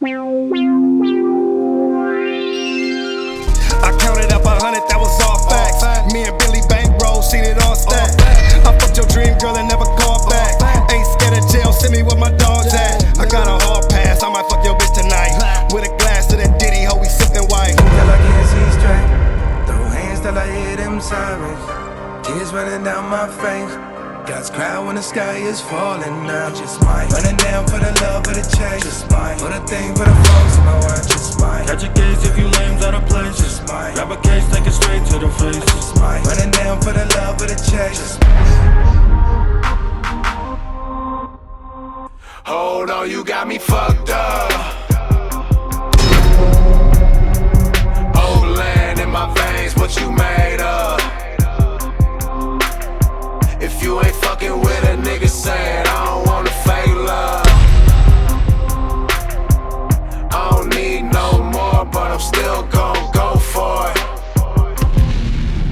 I counted up 100, that was all facts. Me and Billy bankroll, seen it all stacked. I fucked your dream girl and never called back. Ain't scared of jail, send me where my dog's at. I got a hall pass, I might fuck your bitch tonight. With a glass of that Diddy, ho, we sippin' white. Till I can't see straight, throw hands till I hear them sirens. Tears running down my face. God's cry when the sky is falling now. Just might running down for the love of the chase. Just might for the thing for the folks in my watch. Just might catch a case if you lames out of place. Just might grab a case, take it straight to the face. Just might running down for the love of the chase. Hold on, you got me fucked up. Old land in my veins, what you made of? If you ain't fucking with a nigga saying I don't wanna fake love. I don't need no more, but I'm still gon' go for it.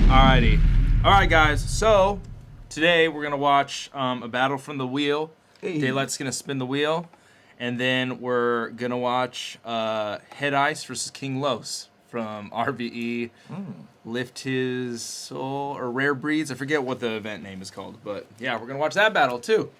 Alrighty. Alright guys, so today we're gonna watch a battle from the wheel. Daylight's gonna spin the wheel. And then we're gonna watch Head Ice versus King Los from RVE. Lift His Soul, or Rare Breeds. I forget what the event name is called, but yeah, we're gonna watch that battle too.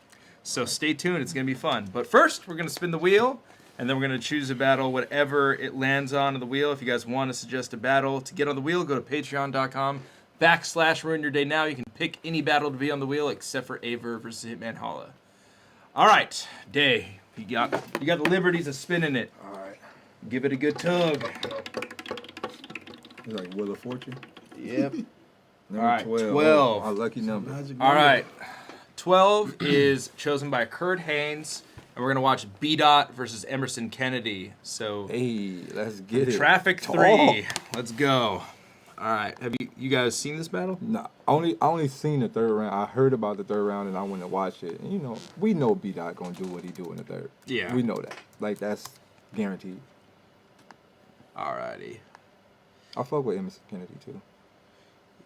So stay tuned, it's gonna be fun. But first, we're gonna spin the wheel, and then we're gonna choose a battle, whatever it lands on the wheel. If you guys want to suggest a battle to get on the wheel, go to patreon.com/ruin your day now. You can pick any battle to be on the wheel except for Aver versus Hitman Holla. All right, Day, you got the liberties of spinning it. All right. Give it a good tug. It's like Wheel of Fortune. Yep. Number All right, 12. Our lucky number. All right. 12 is chosen by Kurt Haynes, and we're going to watch B-Dot versus Emerson Kennedy. So, hey, let's get it. Traffic 3. Let's go. All right. Have you guys seen this battle? No, I only seen the third round. I heard about the third round, and I went to watch it. And, you know, we know B-Dot going to do what he do in the third. Yeah. We know that. Like, that's guaranteed. All righty. I fuck with Emerson Kennedy, too.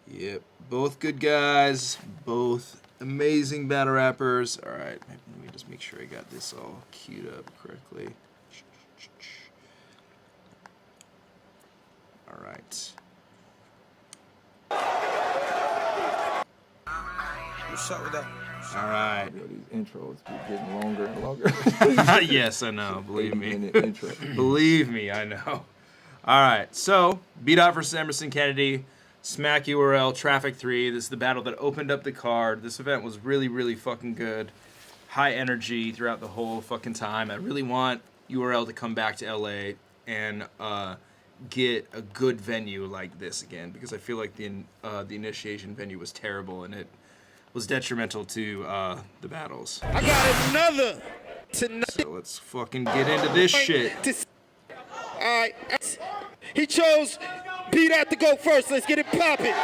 Yep. Both good guys. Both amazing battle rappers. All right. Let me just make sure I got this all queued up correctly. All right. What's up with that? All right. Yo, these intros keep getting longer and longer. Yes, I know. Believe me. 8-minute intro. Believe me, I know. All right. So, B-Dot versus Emerson Kennedy. Smack URL, Traffic 3. This is the battle that opened up the card. This event was really, really fucking good. High energy throughout the whole fucking time. I really want URL to come back to LA and get a good venue like this again, because I feel like the initiation venue was terrible and it was detrimental to the battles. I got another tonight. So let's fucking get into this shit. Alright. He chose B-Dot to go first. Let's get it poppin'. URL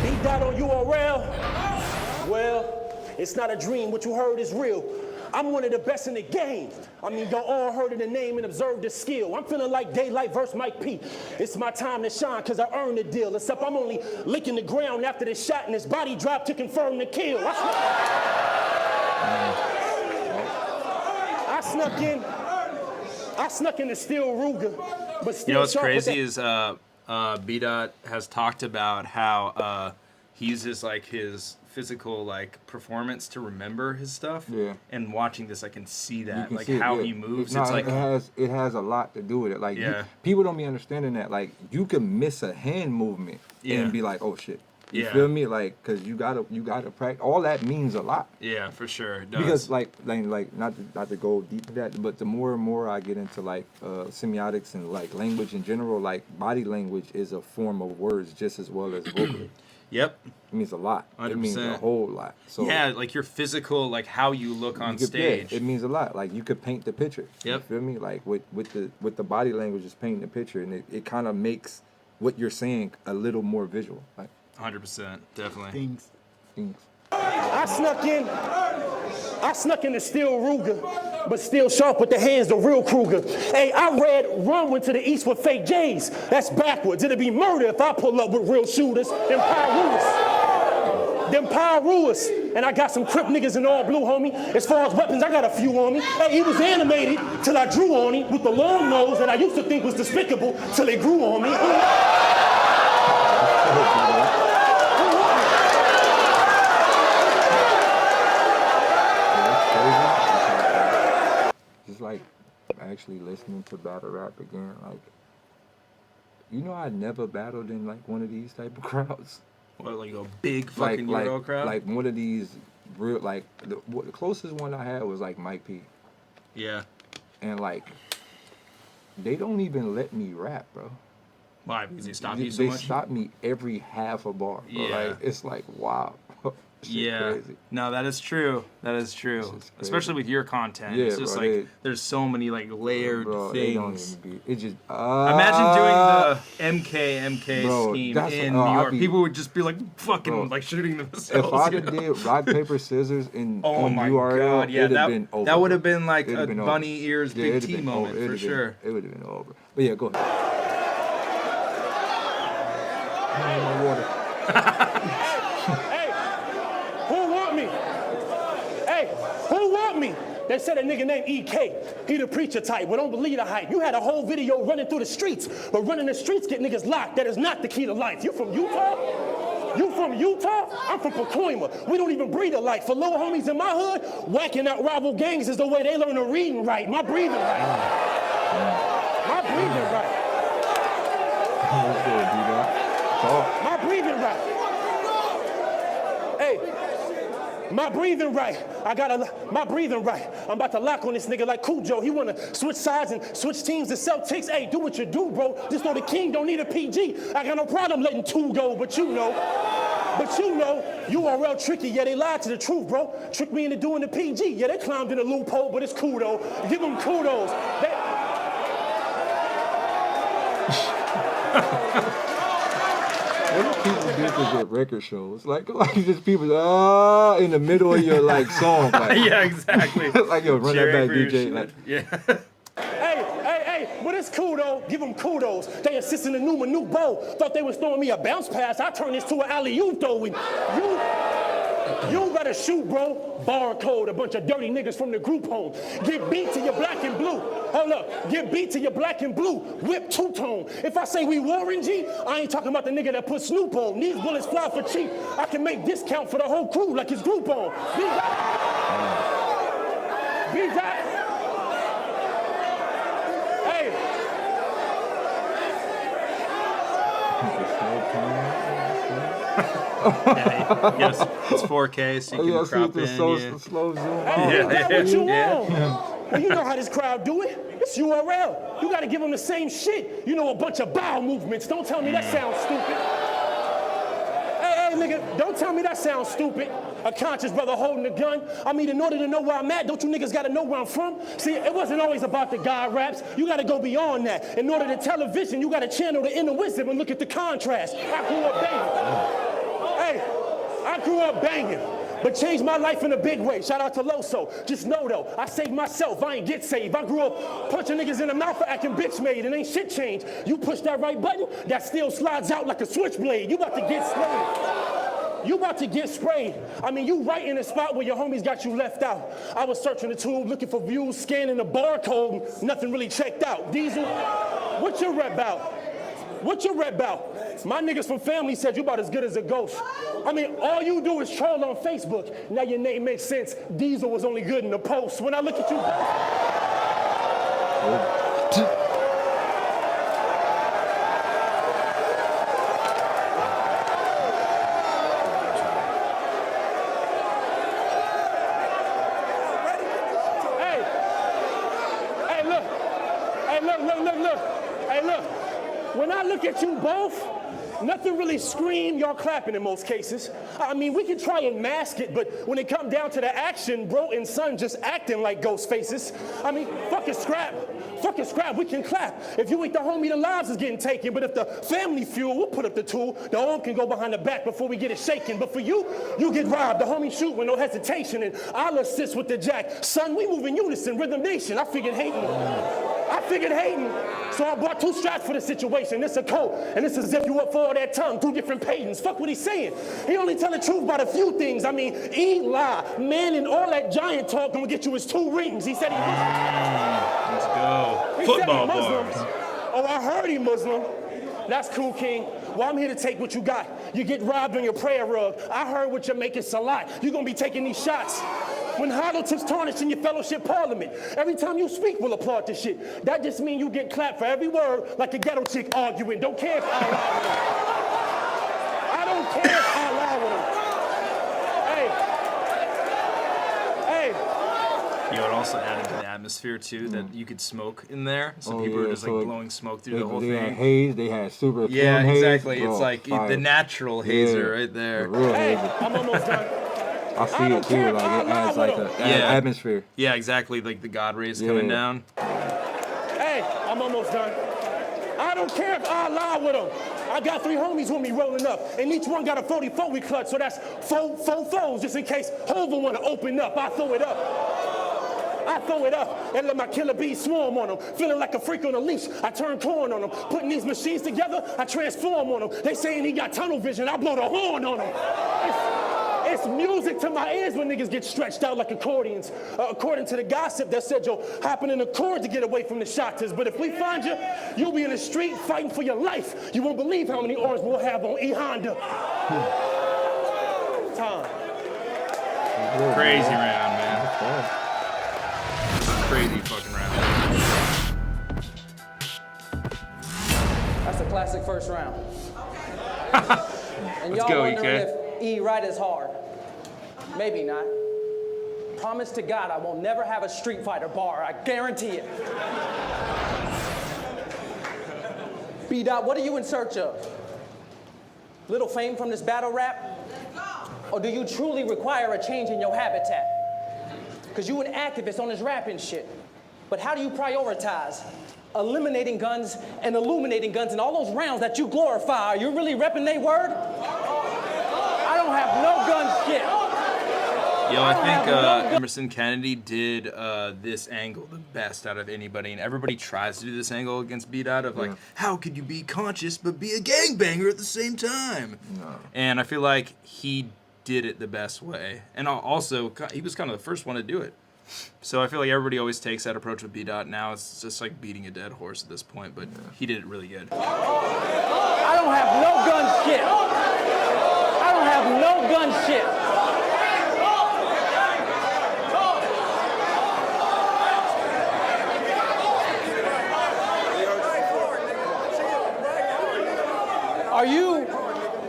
B-Dot on URL. Well, it's not a dream. What you heard is real. I'm one of the best in the game. I mean, y'all all heard of the name and observed the skill. I'm feeling like DAYLYT versus Mike P. It's my time to shine, cause I earned the deal. Except I'm only licking the ground after the shot and his body drop to confirm the kill. I snuck in the steel Ruger, but still. You know what's crazy is B-Dot has talked about how he uses like his physical like performance to remember his stuff. Yeah. And watching this, I can see that, can like see how it, he moves. No, It's like it has a lot to do with it. Like people don't be understanding that. Like you can miss a hand movement and be like, oh shit. You feel me? Like, cause you gotta practice. All that means a lot. Yeah, for sure. It does. Because like not to go deep in that, but the more and more I get into like semiotics and like language in general, like body language is a form of words just as well as vocal. Yep. It means a lot. 100%. It means a whole lot. So yeah, like your physical, like how you look on stage. Yeah, it means a lot. Like you could paint the picture. Yep. You feel me? Like with the body language is painting the picture, and it kind of makes what you're saying a little more visual. Like 100%, definitely. things. I snuck in the steel Ruger, but still sharp with the hands, the real Kruger. Hey, I read Run went to the east with fake J's. That's backwards. It'd be murder if I pull up with real shooters. Them Pyrus. And I got some Crip niggas in all blue, homie. As far as weapons, I got a few on me. Hey, he was animated till I drew on him with the long nose that I used to think was despicable till it grew on me. Just like actually listening to battle rap again, like, you know, I never battled in like one of these type of crowds. What, like a big fucking Euro crowd? Like one of these real, like the closest one I had was like Mike P. Yeah. And like, they don't even let me rap, bro. Why? Because they stop you so much? They stop me every half a bar, bro. Yeah. Like, it's like, wow. Yeah. Crazy. No, that is true. That is true. Especially with your content. Yeah, it's just bro, like, there's so many like layered things. They don't even be, it just, imagine doing the MK bro, scheme in New York. People would just be like fucking like shooting themselves. If I'd have did rock, paper, scissors on my URL, God, yeah, it'd have been over. That would have been like a been bunny ears Big T moment for sure. It would have been over. But yeah, go ahead. My water. They said a nigga named EK, he the preacher type, but don't believe the hype. You had a whole video running through the streets, but running the streets get niggas locked. That is not the key to life. You from Utah? You from Utah? I'm from Pacoima. We don't even breathe alike. For little homies in my hood, whacking out rival gangs is the way they learn to read and write. My breathing right. My breathing right. My breathing right. Hey. My breathing right. My breathing right. I'm about to lock on this nigga like Cujo. He wanna switch sides and switch teams to Celtics. Hey, do what you do, bro. Just know the king don't need a PG. I got no problem letting two go, but you know, URL tricky. Yeah, they lied to the truth, bro. Tricked me into doing the PG. Yeah, they climbed in a loophole, but it's cool though. Give them kudos. What do people do to get record shows? Like just people in the middle of your like song. Like, yeah, exactly. Like, yo, run that back, DJ. Like, yeah. Hey, but it's cool though. Give them kudos. They assisting the new Bow. Thought they was throwing me a bounce pass. I turned this to an alley-oop though. You better shoot, bro. Barcode, a bunch of dirty niggas from the group home. Get beat to your black and blue. Hold up. Get beat to your black and blue. Whip two-tone. If I say we Warren G, I ain't talking about the nigga that put Snoop on. These bullets fly for cheap. I can make discount for the whole crew like it's group on. Be that. Hey. Yes, it's 4K, so you can crop in. Slow zoom. What you want? Well, you know how this crowd do it. It's URL. You got to give them the same shit. You know, a bunch of bowel movements. Don't tell me that sounds stupid. Hey, nigga, don't tell me that sounds stupid. A conscious brother holding a gun. I mean, in order to know where I'm at, don't you niggas got to know where I'm from? See, it wasn't always about the guy raps. You got to go beyond that. In order to tell a vision, you got to channel the inner wisdom and look at the contrast. I grew up banging. Hey, I grew up banging, but changed my life in a big way. Shout out to Loso. Just know though, I saved myself. I ain't get saved. I grew up punching niggas in the mouth for acting bitch made, and ain't shit changed. You push that right button, that still slides out like a switchblade. You about to get slayed. You about to get sprayed. I mean, you right in the spot where your homies got you left out. I was searching the tube, looking for views, scanning the barcode, nothing really checked out. Diesel, what your rep out? What your rep about? My niggas from family said you about as good as a ghost. I mean, all you do is troll on Facebook. Now your name makes sense. Diesel was only good in the post. When I look at you... When I look at you both, nothing really scream, y'all clapping in most cases. I mean, we can try and mask it, but when it come down to the action, bro and son just acting like ghost faces. I mean, fuck it, scrap. fuck your scrap, we can clap. If you ain't the homie, the lives is getting taken. But if the family fuel, we'll put up the tool. The arm can go behind the back before we get it shaken. But for you, you get robbed. The homie shoot with no hesitation, and I'll assist with the jack. Son, we move in unison, Rhythm Nation. I figured hating. So I brought 2 straps for the situation. This a coat, and this is zip you up for all that tongue. 2 different patents. Fuck what he's saying. He only tell the truth about a few things. I mean, Eli, man, and all that giant talk gonna get you his 2 rings. He said he Muslim. Let's go. He Football said he Muslim. bars. Oh, I heard he Muslim. That's cool, King. Well, I'm here to take what you got. You get robbed on your prayer rug. I heard what you're making salat. You're gonna be taking these shots. When hollow tips tarnish in your fellowship parliament, every time you speak, we'll applaud this shit. That just means you get clapped for every word like a ghetto chick arguing. Don't care if I lie with him. I don't care if I lie with him. Hey. Yo, it also added to the atmosphere too that you could smoke in there. Some people were just like blowing smoke through the whole they thing. Had haze, they had super yeah, haze. exactly. Bro, it's like fire. the natural hazer right there. The real Hey, hazer. I'm almost done. I see it too, like it adds like the atmosphere. Yeah, exactly. Like the God rays coming down. Hey, I'm almost done. I don't care if I lie with them. I got 3 homies with me rolling up, and each one got a 44 we clutch, so that's 4 foes just in case Hova want to open up. I throw it up and let my killer bees swarm on them. Feeling like a freak on a leash, I turn corn on them. Putting these machines together, I transform on them. They saying he got tunnel vision, I blow the horn on them. It's music to my ears when niggas get stretched out like accordions. According to the gossip that said you'll hop in an accord to get away from the shotters. But if we find you, you'll be in the street fighting for your life. You won't believe how many orange we'll have on E Honda. Time. Crazy round, man. Crazy fucking round. That's a classic first round. And Let's y'all go, wondering EK. if E-Right is hard. Maybe not. Promise to God I will never have a Street Fighter bar. I guarantee it. B-Dot, what are you in search of? Little fame from this battle rap? Or do you truly require a change in your habitat? Because you an activist on this rapping shit. But how do you prioritize? Eliminating guns and illuminating guns and all those rounds that you glorify. Are you really repping they word? I don't have no gun shit. Yo, I think Emerson Kennedy did this angle the best out of anybody, and everybody tries to do this angle against B-Dot of like, how could you be conscious but be a gangbanger at the same time? No. And I feel like he did it the best way, and also he was kind of the first one to do it. So I feel like everybody always takes that approach with B-Dot. Now it's just like beating a dead horse at this point, but he did it really good. I don't have no gun shit. I don't have no gun shit.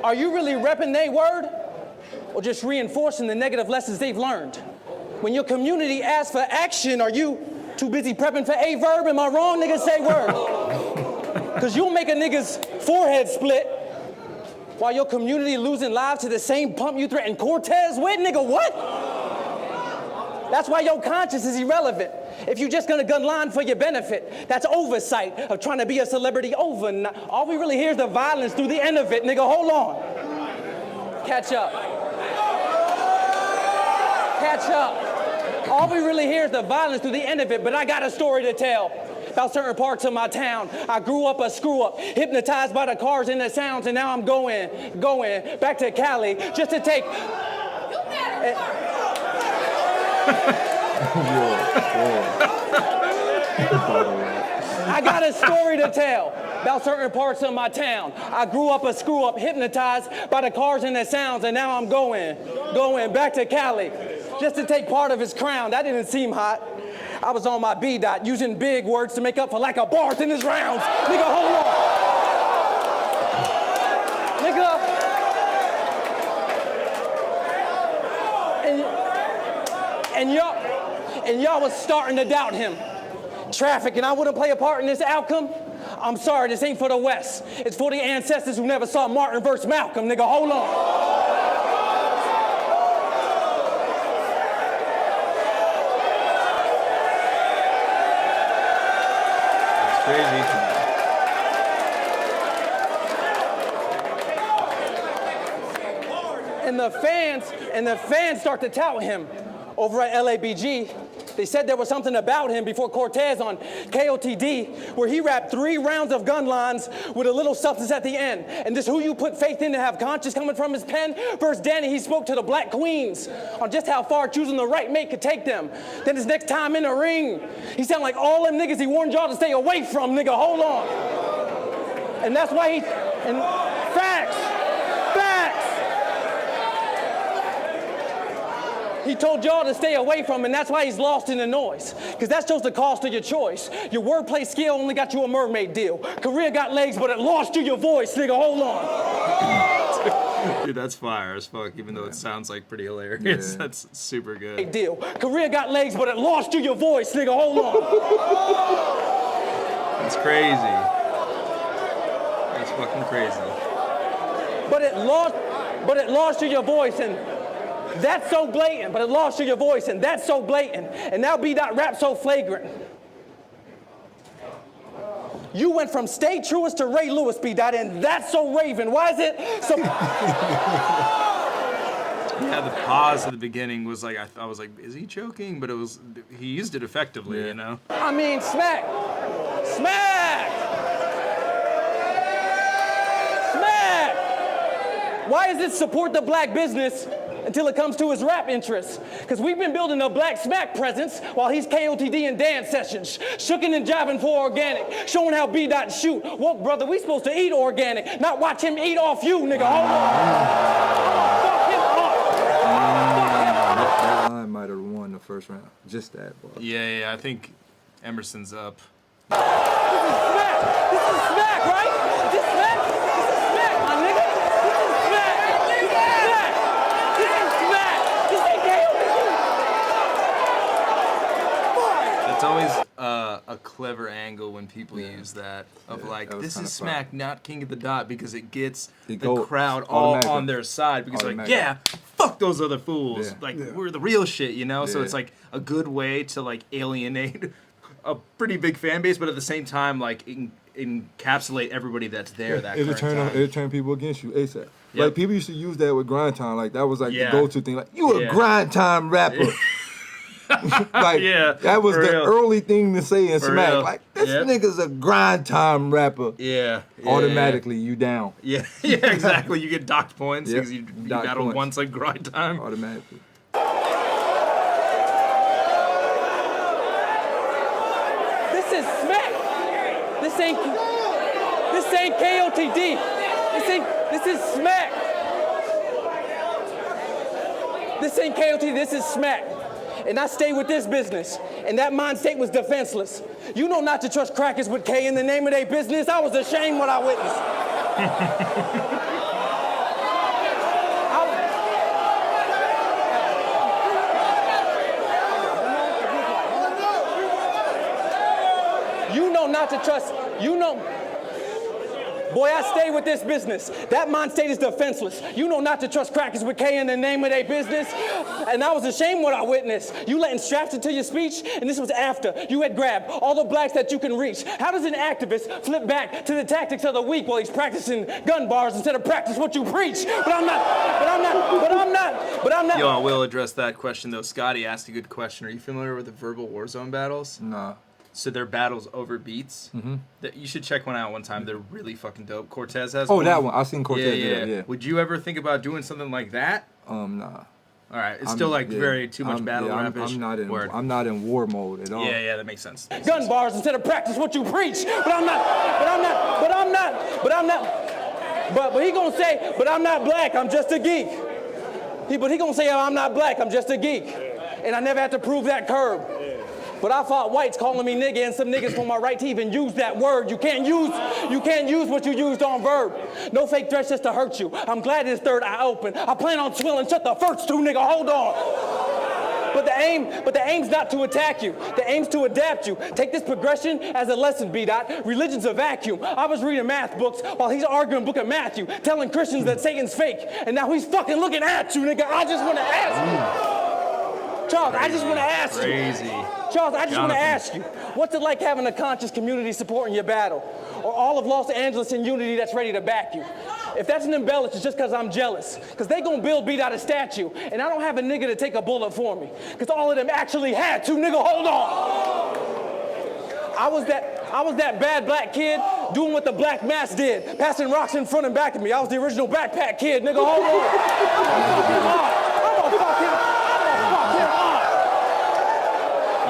Are you really repping they word? Or just reinforcing the negative lessons they've learned? When your community asks for action, are you too busy prepping for a verb? Am I wrong, nigga? Say word. Because you'll make a nigga's forehead split while your community losing lives to the same pump you threatened Cortez with, nigga, what? That's why your conscience is irrelevant. If you're just gonna gun line for your benefit, that's oversight of trying to be a celebrity overnight. All we really hear is the violence through the end of it, nigga, hold on. Catch up. Catch up. All we really hear is the violence through the end of it, but I got a story to tell about certain parts of my town. I grew up a screw up, hypnotized by the cars and the sounds, and now I'm going back to Cali just to take... I got a story to tell about certain parts of my town. I grew up a screw up, hypnotized by the cars and the sounds, and now I'm going back to Cali just to take part of his crown. That didn't seem hot. I was on my B-Dot using big words to make up for lack of bars in his rounds. Nigga, hold on. Nigga. And y'all was starting to doubt him. Traffic, and I wouldn't play a part in this outcome. I'm sorry, this ain't for the West. It's for the ancestors who never saw Martin versus Malcolm, nigga, hold on. crazy. And the fans start to tout him over at LABG. They said there was something about him before Cortez on KOTD where he rapped 3 rounds of gun lines with a little substance at the end. And just who you put faith in to have conscience coming from his pen. First Danny, he spoke to the black queens on just how far choosing the right mate could take them. Then his next time in the ring, he sounded like all them niggas he warned y'all to stay away from, nigga, hold on. And that's why facts. He told y'all to stay away from him, and that's why he's lost in the noise. Because that shows the cost of your choice. Your wordplay skill only got you a mermaid deal. Career got legs, but it lost you your voice, nigga, hold on. Dude, that's fire as fuck, even though it sounds like pretty hilarious. Yeah. That's super good. Deal. Career got legs, but it lost you your voice, nigga, hold on. That's crazy. That's fucking crazy. But it lost you your voice, and that's so blatant, but it lost you your voice, and that's so blatant. And now B-Dot rap so flagrant. You went from Stay Truest to Ray Lewis, B-Dot, and that's so Raven. Why is it so... Yeah, the pause at the beginning was like, I was like, is he choking? But he used it effectively, you know? I mean, smack! Why is it support the black business until it comes to his rap interests? Because we've been building a black smack presence while he's KOTD in dance sessions, shooking and jiving for organic, showing how B-Dot shoot. Woke brother, we supposed to eat organic, not watch him eat off you, nigga. Hold on. Fuck him up. That line might have won the first round. Just that, boy. Yeah, I think Emerson's up. This is smack, right? This is smack, my nigga. It's always a clever angle when people use that of like, this is smack, fun. Not King of the Dot, because it gets the crowd all on their side, because like, yeah, fuck those other fools. We're the real shit, you know? So it's like a good way to like alienate a pretty big fan base, but at the same time, like encapsulate everybody that's there that it'll turn people against you ASAP. Yep. Like people used to use that with grind time, like that was like the go-to thing. Like, you a grind time rapper. Like that was the early thing to say in smack. Real. Like, this nigga's a grind time rapper. Automatically you down. Yeah, exactly. You get docked points because you battled once like grind time. Automatically. This is smack. This ain't KOTD. This is smack. This ain't KOTD. This is smack. And I stay with this business, and that mind state was defenseless. You know not to trust crackers with K in the name of their business. I was ashamed what I witnessed. You know not to trust, boy, I stay with this business. That mind state is defenseless. You know not to trust crackers with K in the name of their business. And I was ashamed what I witnessed. You letting straps into your speech, and this was after you had grabbed all the blacks that you can reach. How does an activist flip back to the tactics of the weak while he's practicing gun bars instead of practice what you preach? But I'm not. Yo, I will address that question though. Scotty asked a good question. Are you familiar with the verbal Warzone battles? Nah. So they're battles over beats. Mm-hmm. You should check one out one time. They're really fucking dope. Cortez has one. That one. I've seen Cortez do that, yeah. Would you ever think about doing something like that? Nah. All right. It's still like very too much battle rap-ish. I'm not in war mode at all. Yeah, that makes sense. Gun bars instead of practice what you preach. But he gonna say, but I'm not black, I'm just a geek. But he gonna say, oh, I'm not black, I'm just a geek. And I never had to prove that curb. But I fought whites calling me nigga and some niggas from my right to even use that word. You can't use what you used on verb. No fake threats just to hurt you. I'm glad this third eye open. I plan on swilling shut the first two, nigga, hold on. But the aim's not to attack you. The aim's to adapt you. Take this progression as a lesson, B-Dot. Religion's a vacuum. I was reading math books while he's arguing Book of Matthew, telling Christians that Satan's fake. And now he's fucking looking at you, nigga. I just want to ask you. Charles, I just want to ask you. Crazy. Charles, I just want to ask you, what's it like having a conscious community supporting your battle? Or all of Los Angeles in unity that's ready to back you? If that's an embellish, it's just because I'm jealous. Because they gonna build beat out a statue, and I don't have a nigga to take a bullet for me. Because all of them actually had to, nigga, hold on. I was that bad black kid doing what the black mass did, passing rocks in front and back of me. I was the original backpack kid, nigga, hold on. I'm gonna fuck him.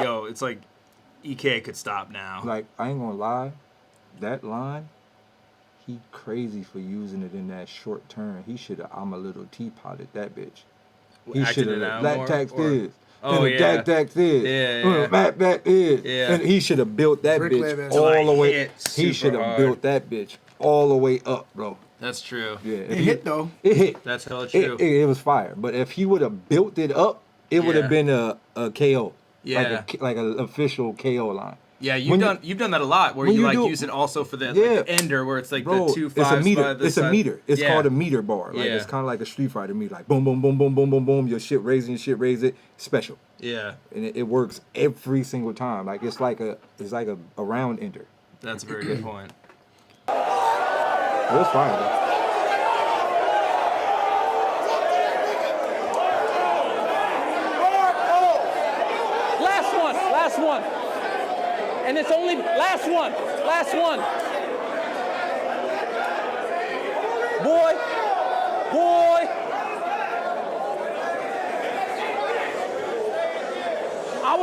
Yo, it's like EK could stop now. Like, I ain't gonna lie, that line, he crazy for using it in that short turn. He should have I'm a little teapotted that bitch. He should have black tax is. Oh, yeah. Tax is. Yeah. Back is. Yeah. And he should have built that bitch all the way. He should have built that bitch all the way up, bro. That's true. Yeah. It hit though. It hit. That's hella true. It was fire. But if he would have built it up, it would have been a KO. Yeah. Like an official KO line. Yeah, you've done that a lot where you like use it also for the, like, the ender where it's like the 2 5s. It's a meter. By the It's side. a meter. It's called a meter bar. Like it's kind of like a Street Fighter meter. Like boom, boom, boom, boom, boom, boom, boom. Your shit raising, your shit raise it. Special. Yeah. And it works every single time. Like it's like a round ender. That's a very good point. It was fire though. Last one. And it's only last one. Boy. I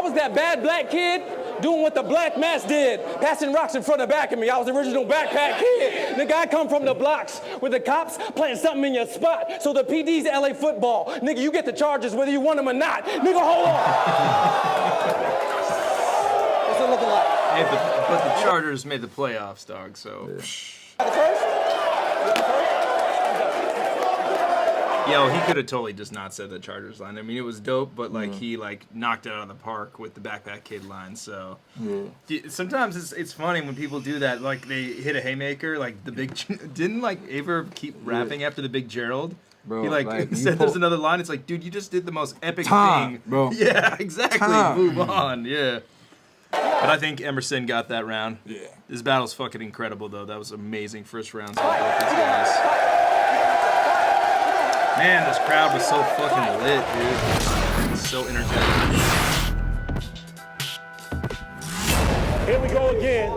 was that bad black kid doing what the black mass did, passing rocks in front and back of me. I was the original backpack kid. Nigga, I come from the blocks where the cops playing something in your spot. So the PD's LA football. Nigga, you get the charges whether you want them or not. Nigga, hold on. What's it looking like? Hey, but the Chargers made the playoffs, dog, so. The first? Yo, he could have totally just not said the Chargers line. I mean, it was dope, but like he like knocked it out of the park with the backpack kid line. So sometimes it's funny when people do that. Like they hit a haymaker, like the big. Didn't like Aver keep rapping after the Big Gerald? Bro, he like said there's another line. It's like, dude, you just did the most epic thing, bro. Yeah, exactly. Move on. Yeah. But I think Emerson got that round. Yeah. This battle's fucking incredible, though. That was amazing first rounds by both these guys. Man, this crowd was so fucking lit, dude. So energetic. Here we go again.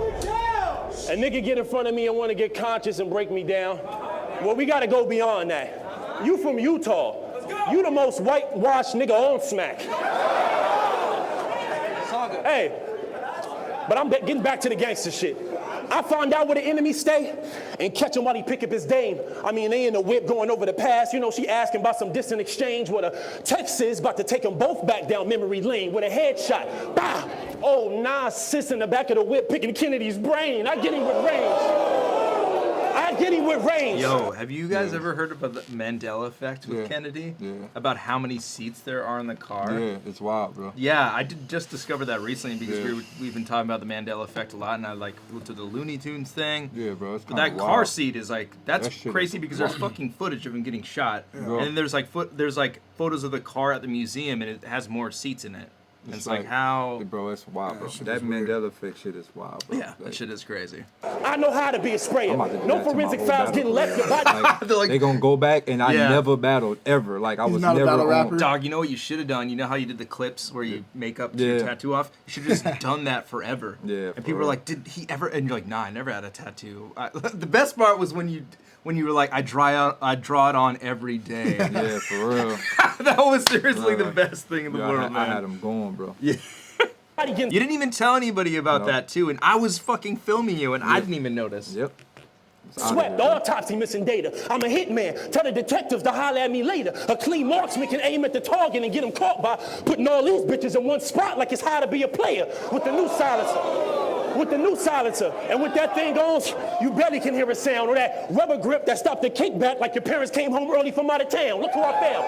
A nigga get in front of me and want to get conscious and break me down. Well, we got to go beyond that. You from Utah. You the most whitewashed nigga on smack. Hey, but I'm getting back to the gangster shit. I found out where the enemy stay and catch him while he pick up his dame. I mean, they in the whip going over the past. You know, she asking about some distant exchange with a text is about to take them both back down memory lane with a headshot. Bah! Oh, nah, sis in the back of the whip picking Kennedy's brain. I get him with range. Yo, have you guys ever heard about the Mandela effect with Kennedy? Yeah. About how many seats there are in the car? Yeah, it's wild, bro. Yeah, I did just discover that recently because we've been talking about the Mandela effect a lot, and I like looked at the Looney Tunes thing. Yeah, bro. It's But that wild. car seat is like that's That crazy is because there's fucking footage of him getting shot, Bro. and then there's like photos of the car at the museum, and it has more seats in it. And it's like how. Bro, it's wild, bro. That Mandela effect shit is wild, bro. Yeah, that shit is crazy. I know how to be a sprayer. I'm about to do No that to my forensic whole files battle getting left. career. Your body. Like, they gonna go back, and I never battled ever. Like I was not a never battle on. rapper. Dog, you know what you should have done? You know how you did the clips where you make up your tattoo off? You should have just done that forever. Yeah. And people were like, did he ever? And you're like, nah, I never had a tattoo. The best part was when you were like, I draw it on every day. Yeah, for real. That was seriously the best thing in the world, man. I had them going, bro. Yeah. You didn't even tell anybody about that too, and I was fucking filming you, and I didn't even notice. Yep. Sweat the autopsy missing data. I'm a hitman. Tell the detectives to holler at me later. A clean marksman can aim at the target and get him caught by putting all these bitches in one spot like it's how to be a player with the new silencer. And with that thing on, you barely can hear a sound, or that rubber grip that stopped the kickback like your parents came home early from out of town. Look who I found.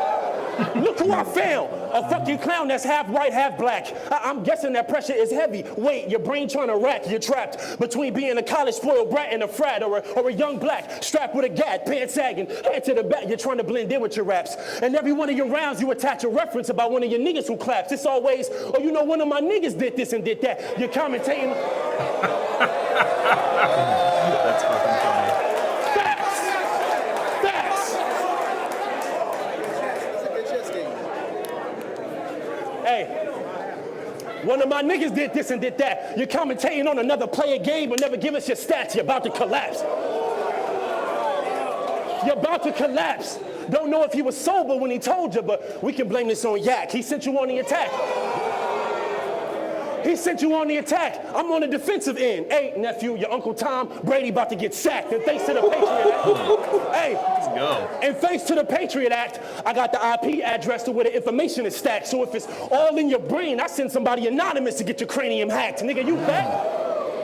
Look who I found. A fucking clown that's half white, half black. I'm guessing that pressure is heavy. Wait, your brain trying to rack. You're trapped between being a college spoiled brat and a frat, or a young black strapped with a gat, pants sagging, head to the back. You're trying to blend in with your raps. And every one of your rounds, you attach a reference about one of your niggas who claps. It's always, oh, you know, one of my niggas did this and did that. You're commentating. That's fucking funny. Hey, one of my niggas did this and did that. You're commentating on another player game but never give us your stats. You're about to collapse. You're about to collapse. Don't know if he was sober when he told you, but we can blame this on Yak. He sent you on the attack. He sent you on the attack. I'm on the defensive end. Hey, nephew, your Uncle Tom Brady about to get sacked. And thanks to the Patriot Act. Hey, let's go. And thanks to the Patriot Act, I got the IP address to where the information is stacked. So if it's all in your brain, I send somebody anonymous to get your cranium hacked. Nigga, you back?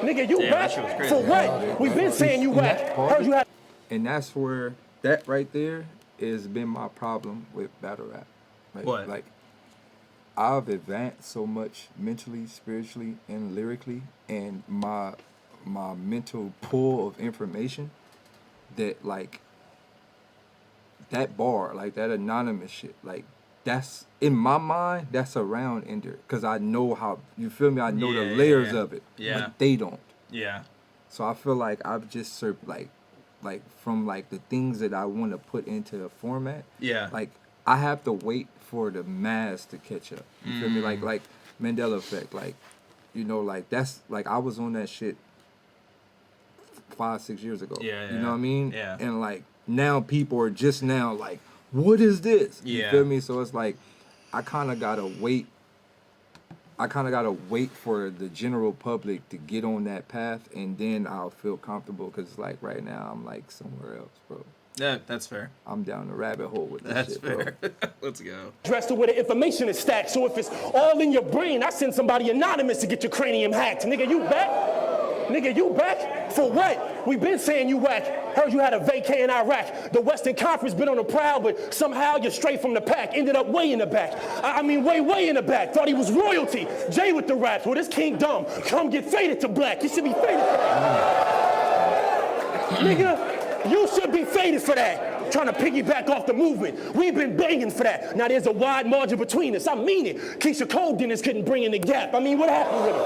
Nigga, you back? For what? We've been saying you whack. Heard you had. And that's where that right there has been my problem with battle rap. What? Like, I've advanced so much mentally, spiritually, and lyrically, and my mental pool of information that, like, that bar, like that anonymous shit, like, that's in my mind, that's a round ender, because I know how, you feel me? I know the layers of it, but they don't. Yeah. So I feel like I've just like from like the things that I want to put into the format. Yeah. Like, I have to wait for the mass to catch up. You feel me? Like Mandela effect. Like, you know, like that's like I was on that shit 5-6 years ago. Yeah. You know what I mean? Yeah. And like now people are just now like, what is this? You feel me? So it's like I kind of gotta wait for the general public to get on that path, and then I'll feel comfortable, because like right now I'm like somewhere else, bro. Yeah, that's fair. I'm down the rabbit hole with this that's shit, fair. bro. Let's go. Dressed to where the information is stacked. So if it's all in your brain, I send somebody anonymous to get your cranium hacked. Nigga, you back? Nigga, you back? For what? We've been saying you whack. Heard you had a vacay in Iraq. The Western Conference been on the prowl, but somehow you're straight from the pack. Ended up way in the back. I mean, way in the back. Thought he was royalty. Jay with the raps. Well, this king dumb. Come get faded to black. You should be faded for that. Nigga. You should be faded for that. Trying to piggyback off the movement. We've been begging for that. Now there's a wide margin between us. I mean it. Keisha Cole Dennis couldn't bring in the gap. I mean, what happened with him?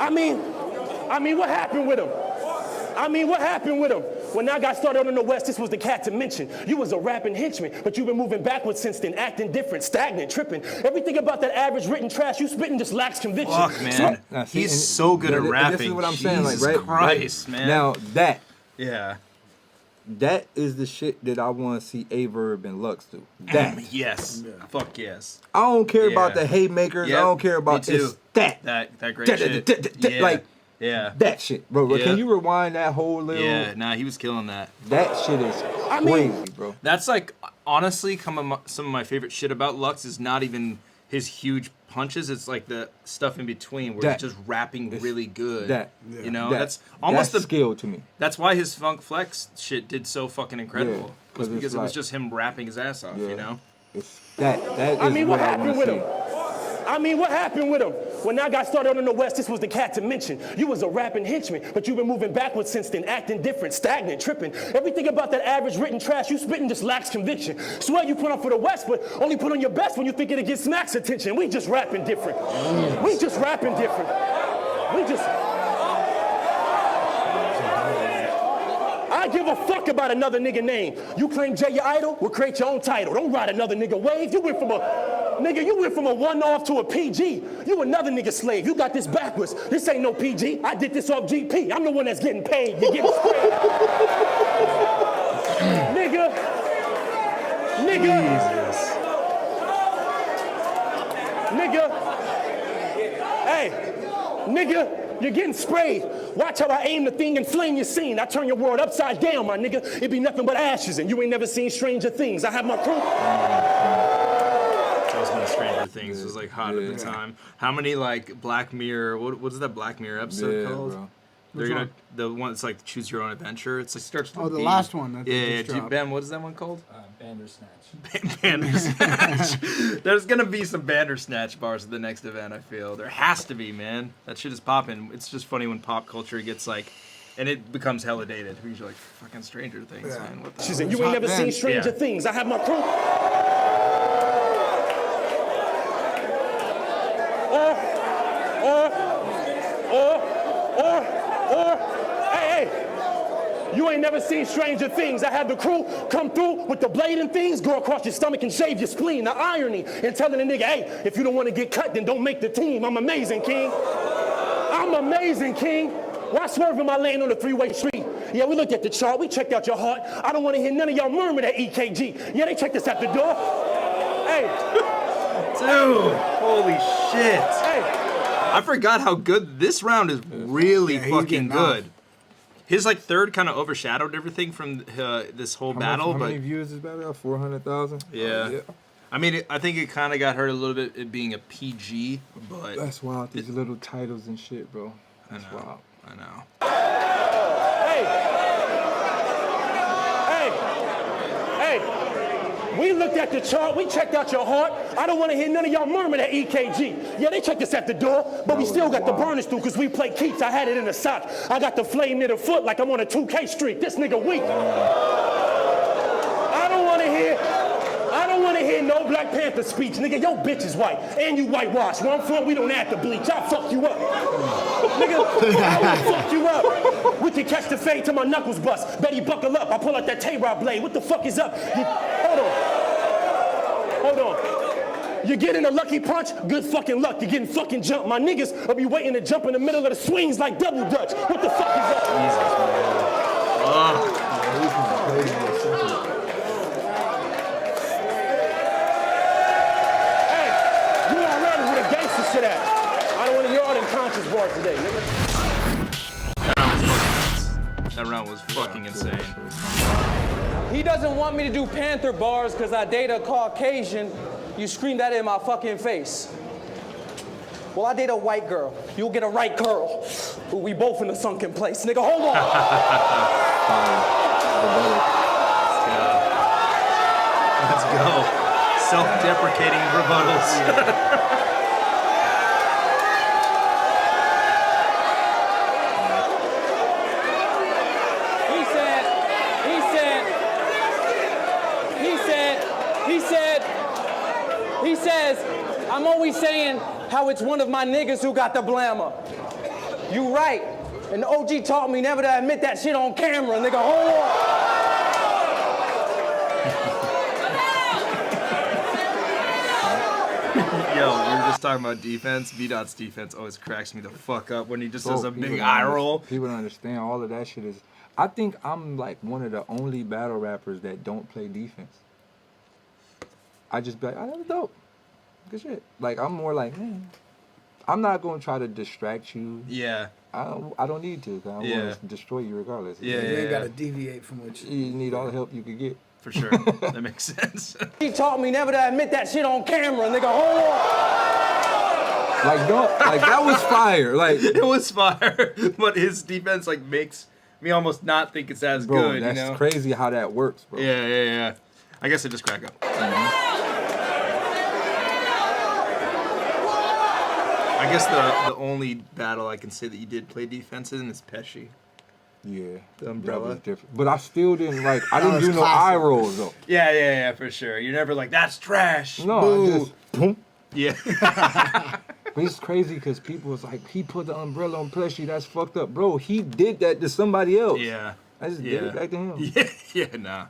I mean, what happened with him? What happened with him? When I got started on the West, this was the cat to mention. You was a rapping henchman, but you've been moving backwards since then, acting different, stagnant, tripping. Everything about that average written trash you spitting just lacks conviction. Fuck, man. He's so good at rapping. This is what I'm Jesus saying, like, right? Christ, man. Now that. Yeah. That is the shit that I want to see Averb and Lux do. That. Yes. Yeah. Fuck yes. I don't care about the haymakers. I don't care about this. That great shit. Like, that shit, bro. Yeah. Can you rewind that whole little? Yeah, nah, he was killing that. That shit is crazy, bro. That's like, honestly, some of my favorite shit about Lux is not even his huge punches. It's like the stuff in between where he's just rapping really good. You know, that's almost the skill to me. That's why his Funk Flex shit did so fucking incredible. Was because it was just him rapping his ass off. You know. That is what happened with him? What happened with him? When I got started on the West, this was the cat to mention. You was a rapping henchman, but you've been moving backwards since then, acting different, stagnant, tripping. Everything about that average written trash you spitting just lacks conviction. Swear you put on for the West, but only put on your best when you think it'll get Smack's attention. We just rapping different. We just rapping different. I give a fuck about another nigga name. You claim Jay your idol? Well, create your own title. Don't ride another nigga wave. You went from a one-off to a PG. You another nigga slave. You got this backwards. This ain't no PG. I did this off GP. I'm the one that's getting paid. You're getting sprayed. Nigga. Jesus. Nigga. Hey. Nigga. You're getting sprayed. Watch how I aim the thing and flame your scene. I turn your world upside down, my nigga. It be nothing but ashes, and you ain't never seen Stranger Things. I have my crew. Stranger Things was like hot at the time. How many like Black Mirror? What is that Black Mirror episode called? Bro. The one that's like Choose Your Own Adventure. It's like starts. The last one. Ben, what is that one called? Bandersnatch. Bandersnatch. There's gonna be some Bandersnatch bars at the next event. I feel there has to be, man. That shit is popping. It's just funny when pop culture gets like, and it becomes hella dated. Because you're like fucking Stranger Things, man. What the She said, "You ain't never seen Stranger Things. I have my crew." You ain't never seen Stranger Things. I had the crew come through with the blade and things, go across your stomach and shave your spleen. The irony and telling a nigga, hey, if you don't want to get cut, then don't make the team. I'm amazing, king. I'm amazing, king. Why swerve in my lane on the three-way street? Yeah, we looked at the chart. We checked out your heart. I don't want to hear none of y'all murmur that EKG. Yeah, they checked us at the door. Hey. Dude, holy shit. Hey. I forgot how good this round is. Really fucking good. His like third kind of overshadowed everything from this whole battle. How many views is battle? 400,000. Yeah. I mean, I think it kind of got hurt a little bit it being a PG, but that's wild. These little titles and shit, bro. That's wild. I know. Hey, we looked at the chart, we checked out your heart. I don't want to hear none of y'all murmur that EKG. Yeah, they checked us at the door, but we still got the burners through because we play keeps. I had it in the sock. I got the flame near the foot like I'm on a 2K streak. This nigga weak. I don't want to hear no Black Panther speech. Nigga, your bitch is white, and you whitewashed. Where I'm from, we don't have to bleach. I'll fuck you up. Nigga, I will fuck you up. We can catch the fade till my knuckles bust. Betty, buckle up. I pull out that Tay-Rod blade. What the fuck is up? Hold on. You're getting a lucky punch? Good fucking luck. You're getting fucking jumped. My niggas will be waiting to jump in the middle of the swings like double dutch. What the fuck is up? Shit at. I don't want to hear all them conscious bars today, nigga. That round was fucking insane. He doesn't want me to do Panther bars because I date a Caucasian. You scream that in my fucking face. Well, I date a white girl. You'll get a right curl. Ooh, we both in a sunken place. Nigga, hold on. Let's go. Self-deprecating rebuttals. He says, I'm always saying how it's one of my niggas who got the blammer. You right. And the OG taught me never to admit that shit on camera. Nigga, hold on. Yo, we were just talking about defense. V-Dot's defense always cracks me the fuck up when he just does a big eye roll. People don't understand all of that shit is... I think I'm like one of the only battle rappers that don't play defense. I just be like, oh, that's dope. Good shit. Like, I'm more like, man, I'm not going to try to distract you. Yeah. I don't need to. I'm going to destroy you regardless. You ain't got to deviate from what you need all the help you can get. For sure. That makes sense. He taught me never to admit that shit on camera. Nigga, hold on. Like, don't, like, that was fire. Like, it was fire. But his defense, like, makes me almost not think it's as good, that's you know? Crazy how that works, bro. Yeah. I guess I just crack up. I guess the only battle I can say that you did play defense in is Pesci. Yeah. The umbrella. That was different. But I still didn't like, I didn't do no eye rolls though. Yeah, for sure. You're never like, that's trash. No, boo. Just, boom. Yeah. But it's crazy because people was like, he put the umbrella on Pesci, that's fucked up. Bro, he did that to somebody else. Yeah. I just did it back to him. Yeah, nah.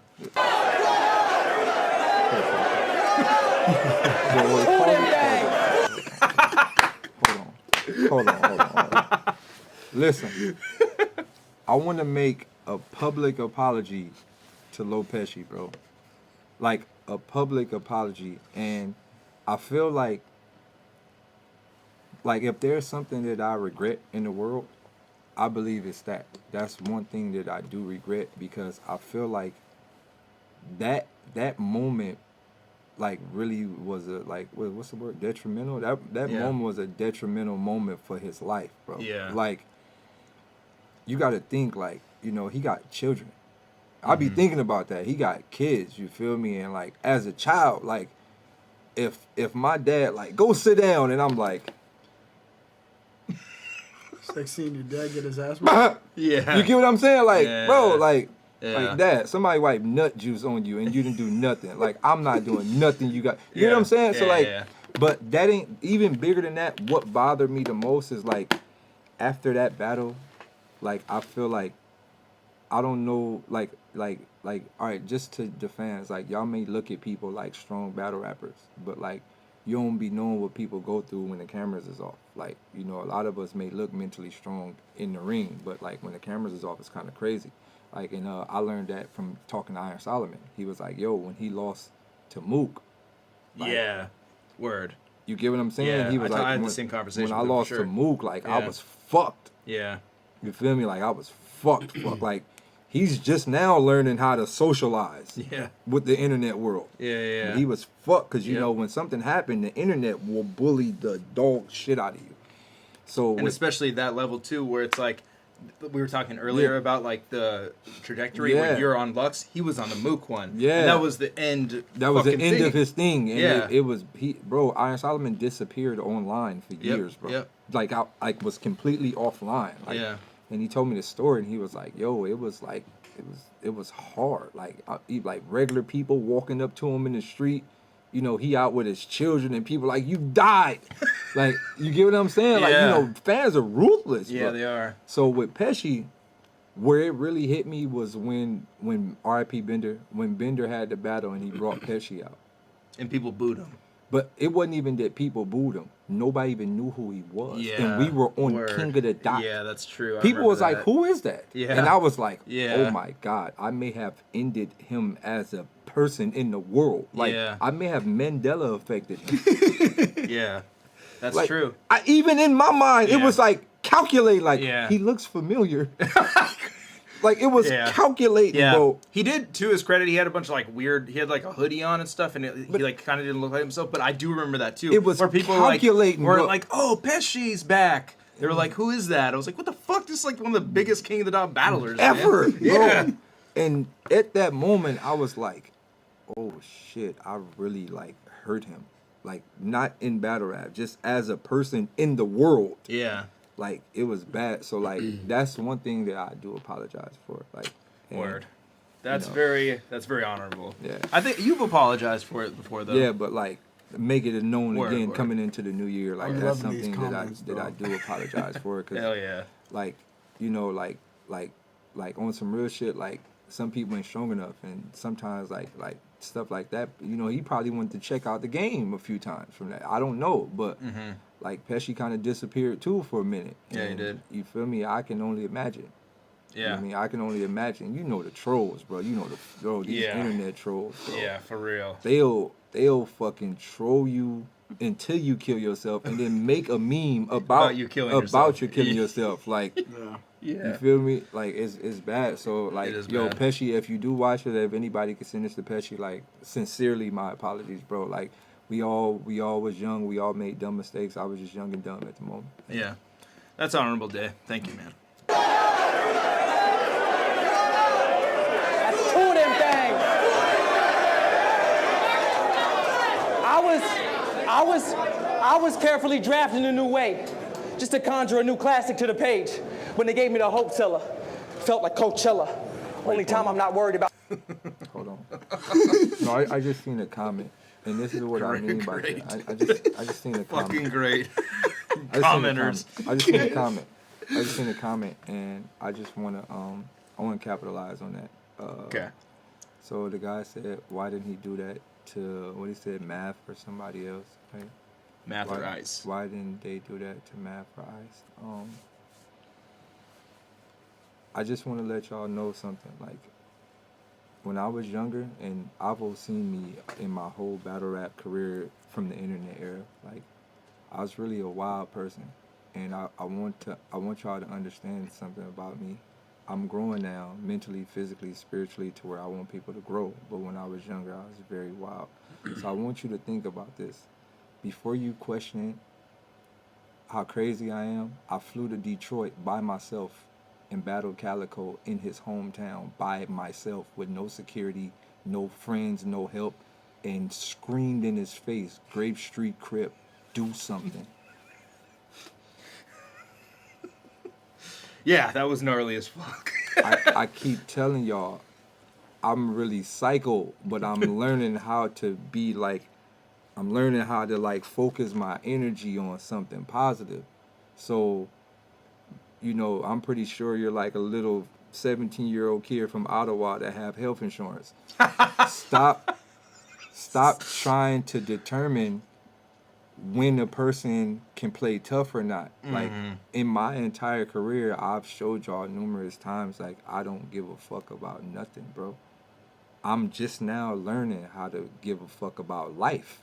Hold on. Listen, I want to make a public apology to Lil Pesci, bro. Like, a public apology. And I feel like if there's something that I regret in the world, I believe it's that. That's one thing that I do regret, because I feel like that moment, like, really was a, like, what's the word? Detrimental? That moment was a detrimental moment for his life, bro. Yeah. Like, you got to think, like, you know, he got children. I be thinking about that. He got kids, you feel me? And like as a child, like if my dad like go sit down and I'm like it's like seeing your dad get his ass whooped. Yeah. You get what I'm saying? Like, bro, like Yeah. like dad, somebody wipe nut juice on you and you didn't do nothing. Like I'm not doing nothing you got. You know what I'm saying? So like but that ain't even bigger than that. What bothered me the most is like after that battle, like I feel like I don't know, like all right, just to the fans, like y'all may look at people like strong battle rappers, but like you don't be knowing what people go through when the cameras is off. Like, you know, a lot of us may look mentally strong in the ring, but like when the cameras is off, it's kind of crazy. Like, and I learned that from talking to Iron Solomon. He was like, yo, when he lost to Mook. Like, yeah, word. You get what I'm saying? Yeah, he was I had the same conversation when I with him, lost for sure. to Mook, like I was fucked. Yeah. You feel me? Like I was fucked. Like he's just now learning how to socialize with the internet world. Yeah. And he was fucked because you know when something happened, the internet will bully the dog shit out of you. So and especially that level too, where it's like we were talking earlier about like the trajectory where you're on Lux, he was on the Mook one. Yeah, and that was the end. That was the end of his thing. And it was bro. Iron Solomon disappeared online for years, bro. Yep. Like I was completely offline. Like, and he told me the story, and he was like, "Yo, it was like it was hard. Like regular people walking up to him in the street. You know, he out with his children, and people like, you died. Like, you get what I'm saying? Like, you know, fans are ruthless. Yeah, they are. So with Pesci, where it really hit me was when R.I.P. Bender, when Bender had the battle and he brought Pesci out, and people booed him. But it wasn't even that people booed him. Nobody even knew who he was. And we were on King of the Dot. Yeah, that's true. People was like, who is that? Yeah. And I was like, oh my God, I may have ended him as a person in the world. Like, I may have Mandela affected him. Yeah, that's like, true. Even in my mind, it was like, calculate, like, he looks familiar. Like, it was calculating, bro. He did, to his credit, he had a bunch of, like, weird, he had, like, a hoodie on and stuff, and he, like, kind of didn't look like himself, but I do remember that, too. It was where people calculating, were like, oh, Pesci's back. They were like, who is that? I was like, what the fuck? This is, like, one of the biggest King of the Dot battlers, ever, man. Yeah. And at that moment, I was like, oh, shit, I really, like, hurt him. Like, not in battle rap, just as a person in the world. Yeah. Like, it was bad. So, like, that's one thing that I do apologize for. Like, word. That's very honorable. Yeah. I think you've apologized for it before, though. Yeah, but, like, make it known again coming into the new year. Like, that's something that I do apologize for. Cause, hell yeah. Like, you know, like on some real shit, like, some people ain't strong enough. And sometimes, like stuff like that, you know, he probably wanted to check out the game a few times from that. I don't know, but... Like, Pesci kind of disappeared, too, for a minute. Yeah, he did. You feel me? I can only imagine. Yeah. You know what I mean? I can only imagine. You know the trolls, bro. You know these internet trolls, bro. Yeah, for real. They'll fucking troll you until you kill yourself and then make a meme about you killing yourself. Like, you feel me? Like, it's bad. So, like, yo, bad. Pesci, if you do watch it, if anybody can send this to Pesci, like, sincerely, my apologies, bro. Like, we all was young. We all made dumb mistakes. I was just young and dumb at the moment. Yeah. That's honorable day. Thank you, man. That's two of them things. I was carefully drafting a new way, just to conjure a new classic to the page. When they gave me the Hope Teller, felt like Coachella. Only time I'm not worried about. Hold on. No, I just seen a comment. And this is what I mean by that. I just seen a comment. Fucking great. Commenters. I just seen a comment, and I just want to capitalize on that. Okay. So the guy said, why didn't he do that to what he said, Math or somebody else? Right? Math or Ice. Why didn't they do that to Math or Ice? I just want to let y'all know something. Like, when I was younger, and Avo seen me in my whole battle rap career from the internet era, like, I was really a wild person. And I want y'all to understand something about me. I'm growing now, mentally, physically, spiritually, to where I want people to grow. But when I was younger, I was very wild. So I want you to think about this. Before you question how crazy I am, I flew to Detroit by myself and battled Calico in his hometown by myself with no security, no friends, no help, and screamed in his face, Grape Street Crip, do something. Yeah, that was gnarly as fuck. I keep telling y'all, I'm really psycho, but I'm learning how to be like, I'm learning how to like focus my energy on something positive. So, you know, I'm pretty sure you're like a little 17-year-old kid from Ottawa that have health insurance. Stop trying to determine when a person can play tough or not. Like, in my entire career, I've showed y'all numerous times, like, I don't give a fuck about nothing, bro. I'm just now learning how to give a fuck about life.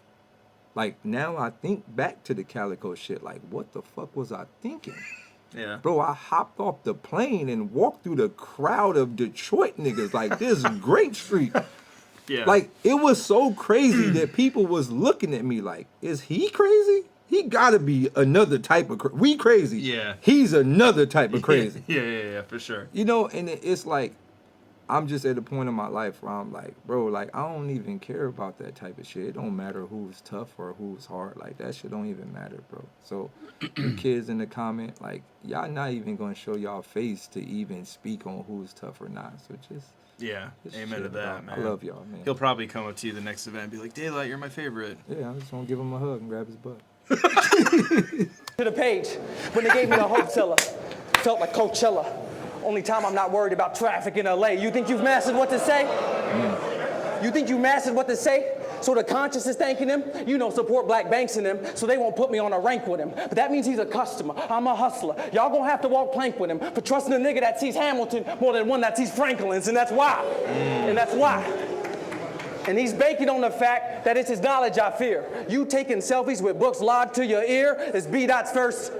Like, now I think back to the Calico shit, like, what the fuck was I thinking? Yeah. Bro, I hopped off the plane and walked through the crowd of Detroit niggas like this Grape Street. Yeah. Like, it was so crazy that people was looking at me like, is he crazy? He gotta be another type of we crazy. Yeah. He's another type of crazy. Yeah, for sure. You know, and it's like, I'm just at a point in my life where I'm like, bro, like, I don't even care about that type of shit. It don't matter who's tough or who's hard. Like, that shit don't even matter, bro. So, you kids in the comment, like, y'all not even gonna show y'all face to even speak on who's tough or not. So just... Yeah, amen to shit, that, bro. man. I love y'all, man. He'll probably come up to you the next event and be like, DAYLYT, you're my favorite. Yeah, I just want to give him a hug and grab his butt. To the page, when they gave me the hotel, felt like Coachella. Only time I'm not worried about traffic in LA. You think you've mastered what to say? You think you mastered what to say? So the conscience is thanking him, you know, support black banks in him, so they won't put me on a rank with him. But that means he's a customer. I'm a hustler. Y'all gonna have to walk plank with him for trusting a nigga that sees Hamilton more than one that sees Franklin's, and that's why. And that's why. And he's banking on the fact that it's his knowledge I fear. You taking selfies with books lodged to your ear is B-Dot's first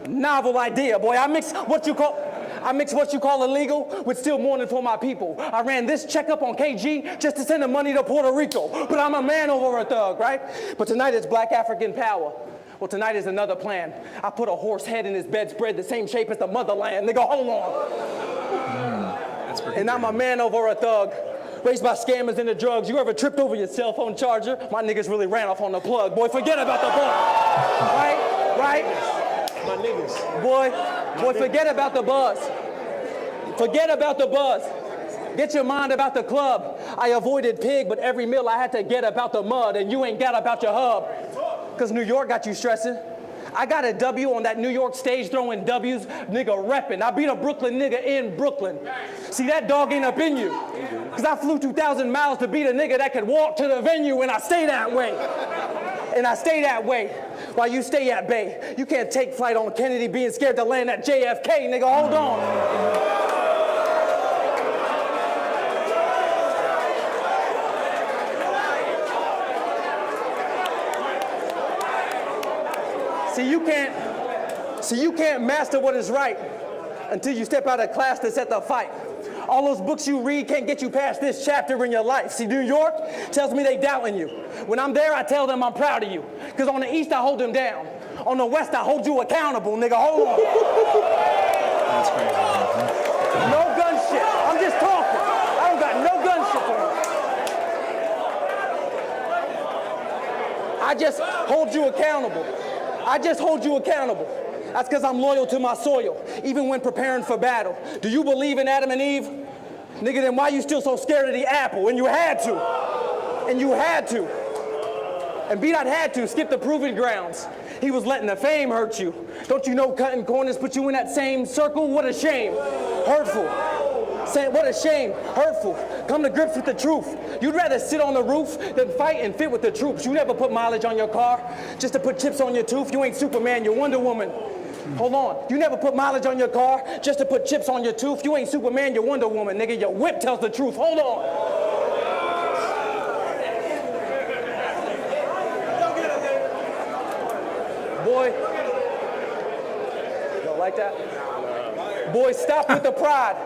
novel idea. Boy, I mix what you call illegal with still mourning for my people. I ran this checkup on KG just to send the money to Puerto Rico. But I'm a man over a thug, right? But tonight it's Black African power. Well, tonight is another plan. I put a horse head in his bedspread the same shape as the motherland. Nigga, hold on. That's pretty And I'm a man over a thug. Raised by scammers into drugs. You ever tripped over your cell phone charger? My niggas really ran off on the plug. Boy, forget about the buzz. Right? My niggas. Boy, forget about the buzz. Forget about the buzz. Get your mind about the club. I avoided pig, but every meal I had to get about the mud, and you ain't got about your hub. Cause New York got you stressing. I got a W on that New York stage throwing W's, nigga reppin'. I beat a Brooklyn nigga in Brooklyn. See, that dog ain't up in you. Cause I flew 2,000 miles to beat a nigga that could walk to the venue, and I stay that way. And I stay that way while you stay at Bay. You can't take flight on Kennedy being scared to land at JFK, nigga, hold on. See, you can't master what is right until you step out of class to set the fight. All those books you read can't get you past this chapter in your life. See, New York tells me they doubting you. When I'm there, I tell them I'm proud of you. Because on the East, I hold them down. On the West, I hold you accountable, nigga. Hold on. That's crazy. No gun shit. I'm just talking. I don't got no gun shit for him. I just hold you accountable. I just hold you accountable. That's because I'm loyal to my soil, even when preparing for battle. Do you believe in Adam and Eve? Nigga, then why you still so scared of the apple? And you had to. And you had to. And B-Dot had to skip the proving grounds. He was letting the fame hurt you. Don't you know cutting corners put you in that same circle? What a shame. Hurtful. What a shame. Hurtful. Come to grips with the truth. You'd rather sit on the roof than fight and fit with the troops. You never put mileage on your car just to put chips on your tooth. You ain't Superman, you're Wonder Woman. Hold on. You never put mileage on your car just to put chips on your tooth. You ain't Superman, you're Wonder Woman. Nigga, your whip tells the truth. Hold on. Boy. You don't like that? Boy, stop with the pride.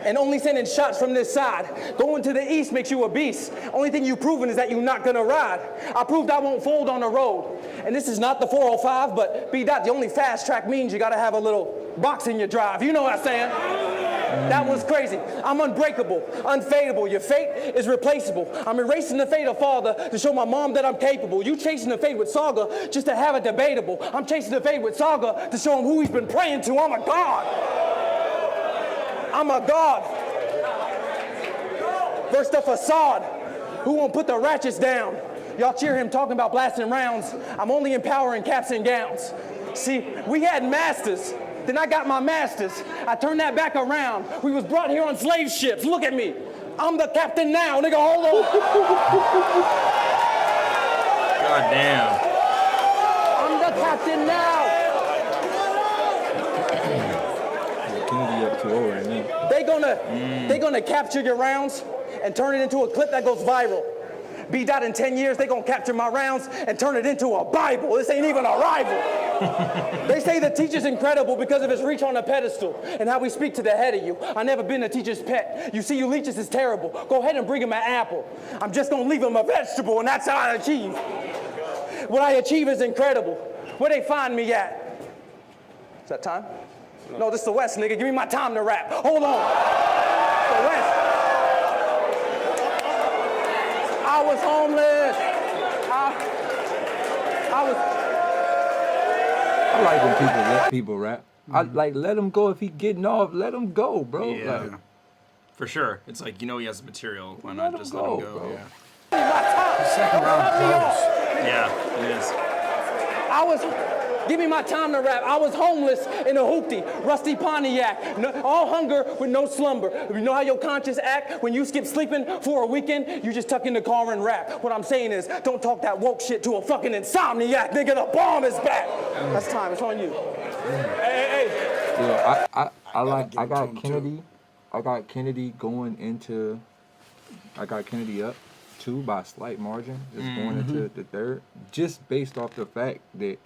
And only sending shots from this side. Going to the east makes you a beast. Only thing you've proven is that you're not gonna ride. I proved I won't fold on the road. And this is not the 405, but B-Dot, the only fast track means you gotta have a little box in your drive. You know what I'm saying? That was crazy. I'm unbreakable, unfadable. Your fate is replaceable. I'm erasing the fate of father to show my mom that I'm capable. You chasing the fate with Saga just to have it debatable. I'm chasing the fate with Saga to show him who he's been praying to. I'm a god. I'm a god. Verse the facade. Who won't put the ratchets down? Y'all cheer him talking about blasting rounds. I'm only empowering caps and gowns. See, we had masters. Then I got my masters. I turned that back around. We was brought here on slave ships. Look at me. I'm the captain now, nigga. Hold on. God damn. I'm the captain now. Kennedy up 2-0 right now. They gonna capture your rounds and turn it into a clip that goes viral. B-Dot in 10 years, they gonna capture my rounds and turn it into a Bible. This ain't even a rival. They say the teacher's incredible because of his reach on a pedestal and how we speak to the head of you. I never been a teacher's pet. You see, you leeches is terrible. Go ahead and bring him an apple. I'm just gonna leave him a vegetable, and that's how I achieve. What I achieve is incredible. Where they find me at? Is that time? No, this is the West, nigga. Give me my time to rap. Hold on. The West. I was homeless. I like when people let people rap. I like let him go if he getting off. Let him go, bro. Yeah, like, for sure. It's like, you know he has the material. Why not just let him go? Bro. Yeah. The second round close. Yeah, it is. Give me my time to rap. I was homeless in a hoopty, rusty Pontiac, all hunger with no slumber. You know how your conscience act when you skip sleeping for a weekend? You just tuck in the car and rap. What I'm saying is, don't talk that woke shit to a fucking insomniac. Nigga, the bomb is back. That's time. It's on you. Hey. Yeah, I got Kennedy. I got Kennedy going into. I got Kennedy up 2 by a slight margin, just going into the third, just based off the fact that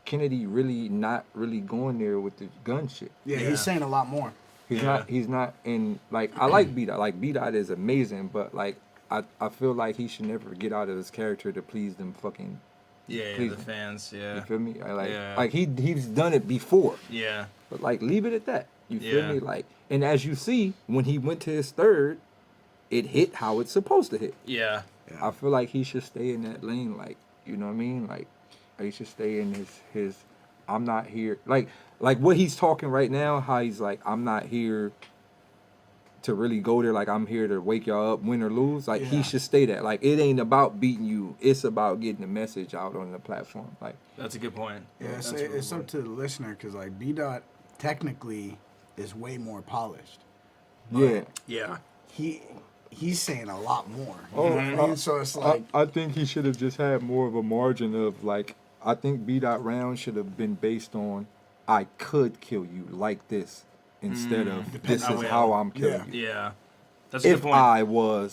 Kennedy really not really going there with the gun shit. Yeah, he's saying a lot more. He's not in, like, I like B-Dot. Like, B-Dot is amazing, but like I feel like he should never get out of his character to please them fucking the fans, You feel me? Like he's done it before. Yeah. But like leave it at that. You feel me? Like, and as you see, when he went to his third, it hit how it's supposed to hit. Yeah. I feel like he should stay in that lane, like, you know what I mean? Like he should stay in his I'm not here, like what he's talking right now, how he's like, I'm not here to really go there, like I'm here to wake y'all up, win or lose. Like he should stay that. Like it ain't about beating you, it's about getting the message out on the platform. Like that's a good point. Yeah, it's up to the listener, because like B-Dot technically is way more polished. Yeah. He's saying a lot more. So it's like I think he should have just had more of a margin of like, I think B-Dot round should have been based on I could kill you like this instead of this is how I'm killing you. Yeah. That's a good point.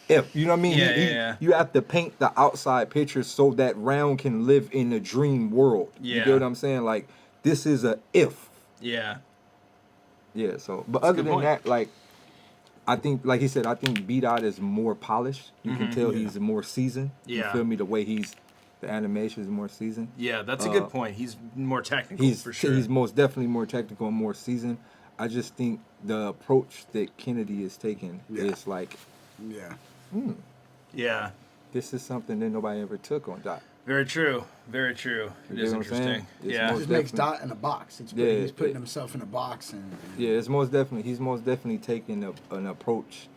If you know what I mean? You have to paint the outside picture so that round can live in a dream world. You get what I'm saying? Like this is a if. Yeah. Yeah, so but other than that, like I think, like he said, I think B-Dot is more polished. You can tell he's more seasoned. You feel me? The way the animation is more seasoned. Yeah, that's a good point. He's more technical, for sure. He's most definitely more technical and more seasoned. I just think the approach that Kennedy is taking is like, yeah, this is something that nobody ever took on Dot. Very true. Very true. It is interesting. Yeah, it just makes Dot in a box. He's putting himself in a box, and it's most definitely he's most definitely taking an approach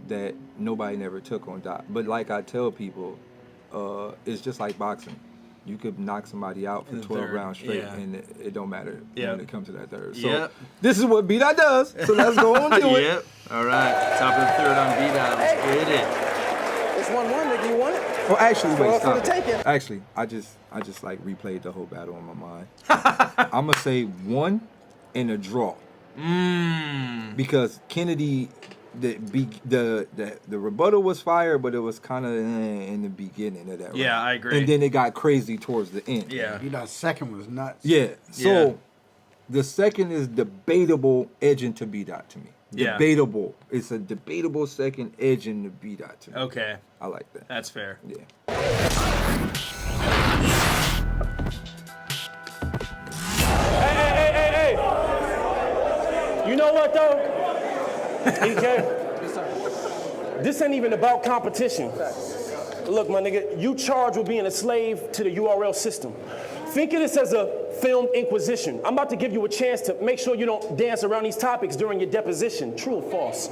that nobody never took on Dot. But like I tell people, it's just like boxing. You could knock somebody out for 12 rounds straight, and it don't matter when it comes to that third. So this is what B-Dot does. So let's go on to it. Yep. All right. Top of the third on B-Dot. Let's get it. It's 1-1, nigga. You want it? Well, actually, wait, stop. It. Actually, I just like replayed the whole battle in my mind. I'm gonna say 1 and a draw. Because Kennedy, the rebuttal was fire, but it was kind of in the beginning of that. Yeah, round. I agree. And then it got crazy towards the end. Yeah, B-Dot's second was nuts. Yeah. So the second is debatable edging to B-Dot to me. Debatable. It's a debatable second edging to B-Dot to me. Okay. I like that. That's fair. Yeah. Hey. You know know what though? EK, this ain't even about competition. Look, my nigga, you charged with being a slave to the URL system. Think of this as a filmed inquisition. I'm about to give you a chance to make sure you don't dance around these topics during your deposition. True or false?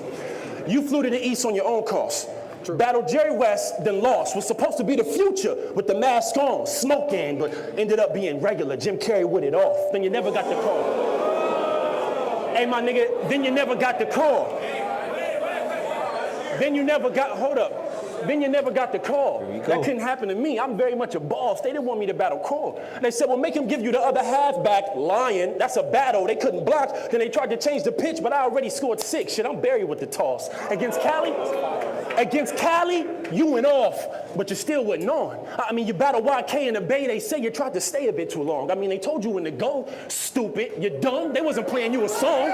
You flew to the East on your own cost. True. Battled Jerry West, then lost. Was supposed to be the future with the mask on, smoking, but ended up being regular. Jim Carrey with it off. Then you never got the call. Hey, my nigga, then you never got the call. Then you never got, hold up. Then you never got the call. That couldn't happen to me. I'm very much a boss. They didn't want me to battle call. They said, well, make him give you the other halfback, Lion. That's a battle. They couldn't block. Then they tried to change the pitch, but I already scored 6. Shit, I'm buried with the toss. Against Cali, you went off, but you still wasn't on. I mean, you battled YK in the Bay. They say you tried to stay a bit too long. I mean, they told you when to go. Stupid. You're dumb. They wasn't playing you a song.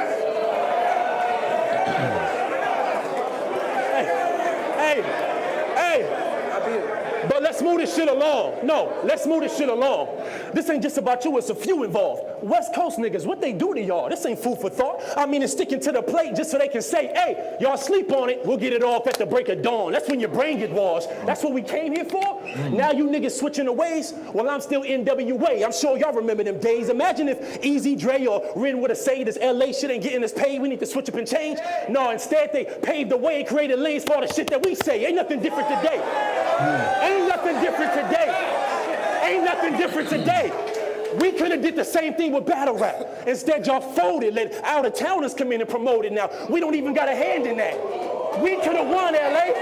But let's move this shit along. No, let's move this shit along. This ain't just about you, it's a few involved. West Coast niggas, what they do to y'all? This ain't food for thought. I mean, it's sticking to the plate just so they can say, hey, y'all sleep on it, we'll get it off at the break of dawn. That's when your brain get washed. That's what we came here for? Now you niggas switching the ways? Well, I'm still NWA. I'm sure y'all remember them days. Imagine if Easy Dre or Ren would have said this LA shit ain't getting us paid, we need to switch up and change. No, instead they paved the way and created lanes for all the shit that we say. Ain't nothing different today. Ain't nothing different today. Ain't nothing different today. We could have did the same thing with battle rap. Instead, y'all folded, let out-of-towners come in and promote it now. We don't even got a hand in that. We could have won, LA.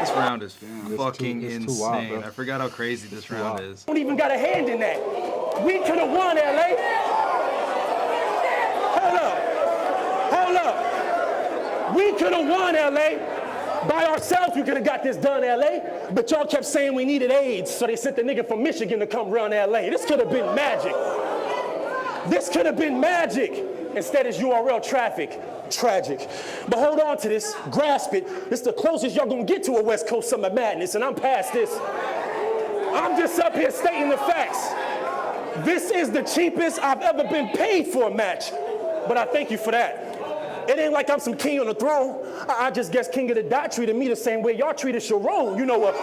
This round is fucking insane. Wild, I forgot how crazy this round is. Don't even got a hand in that. We could have won, LA. Hold up. We could have won, LA. By ourselves, we could have got this done, LA. But y'all kept saying we needed AIDS, so they sent the nigga from Michigan to come run LA. This could have been magic. This could have been magic. Instead, it's URL traffic. Tragic. But hold on to this. Grasp it. This is the closest y'all gonna get to a West Coast Summer Madness, and I'm past this. I'm just up here stating the facts. This is the cheapest I've ever been paid for a match. But I thank you for that. It ain't like I'm some king on the throne. I just guess King of the Dot treated me the same way y'all treated Sharon. You know what? Hey.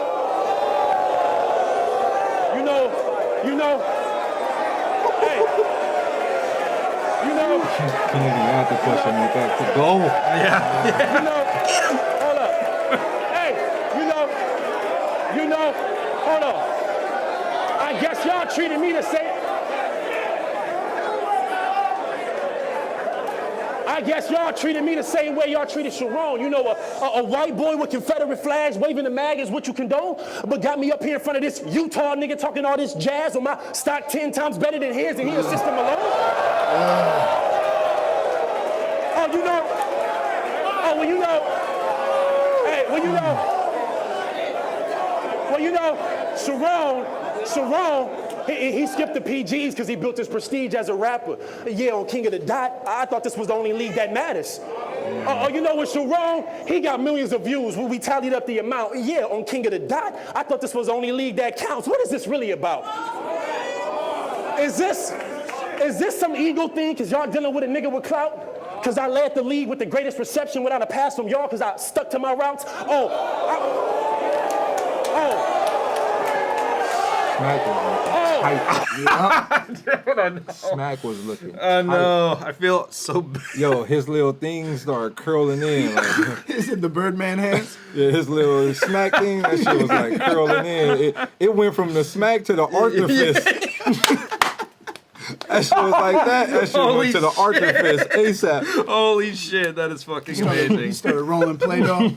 King of the Dot the question like that to go. Yeah. Hold up. Hey, hold on. I guess y'all treated me the same. I guess y'all treated me the same way y'all treated Sharon. You know, a white boy with Confederate flags waving the mag is what you condone, but got me up here in front of this Utah nigga talking all this jazz on my stock 10 times better than his, and he a system alone? Sharon, he skipped the PGs because he built his prestige as a rapper. Yeah, on King of the Dot, I thought this was the only league that matters. With Sharon, he got millions of views when we tallied up the amount. Yeah, on King of the Dot, I thought this was the only league that counts. What is this really about? Is this some ego thing because y'all dealing with a nigga with clout? Because I led the league with the greatest reception without a pass from y'all because I stuck to my routes? Smack was looking. I know. I feel so bad. Yo, his little things started curling in. Like, is it the Birdman hands? Yeah, his little smack thing, that shit was like curling in. It went from the smack to the artifice. That shit was like that. That shit went to the artifice ASAP. Holy shit, that is fucking amazing. He started rolling Play-Doh.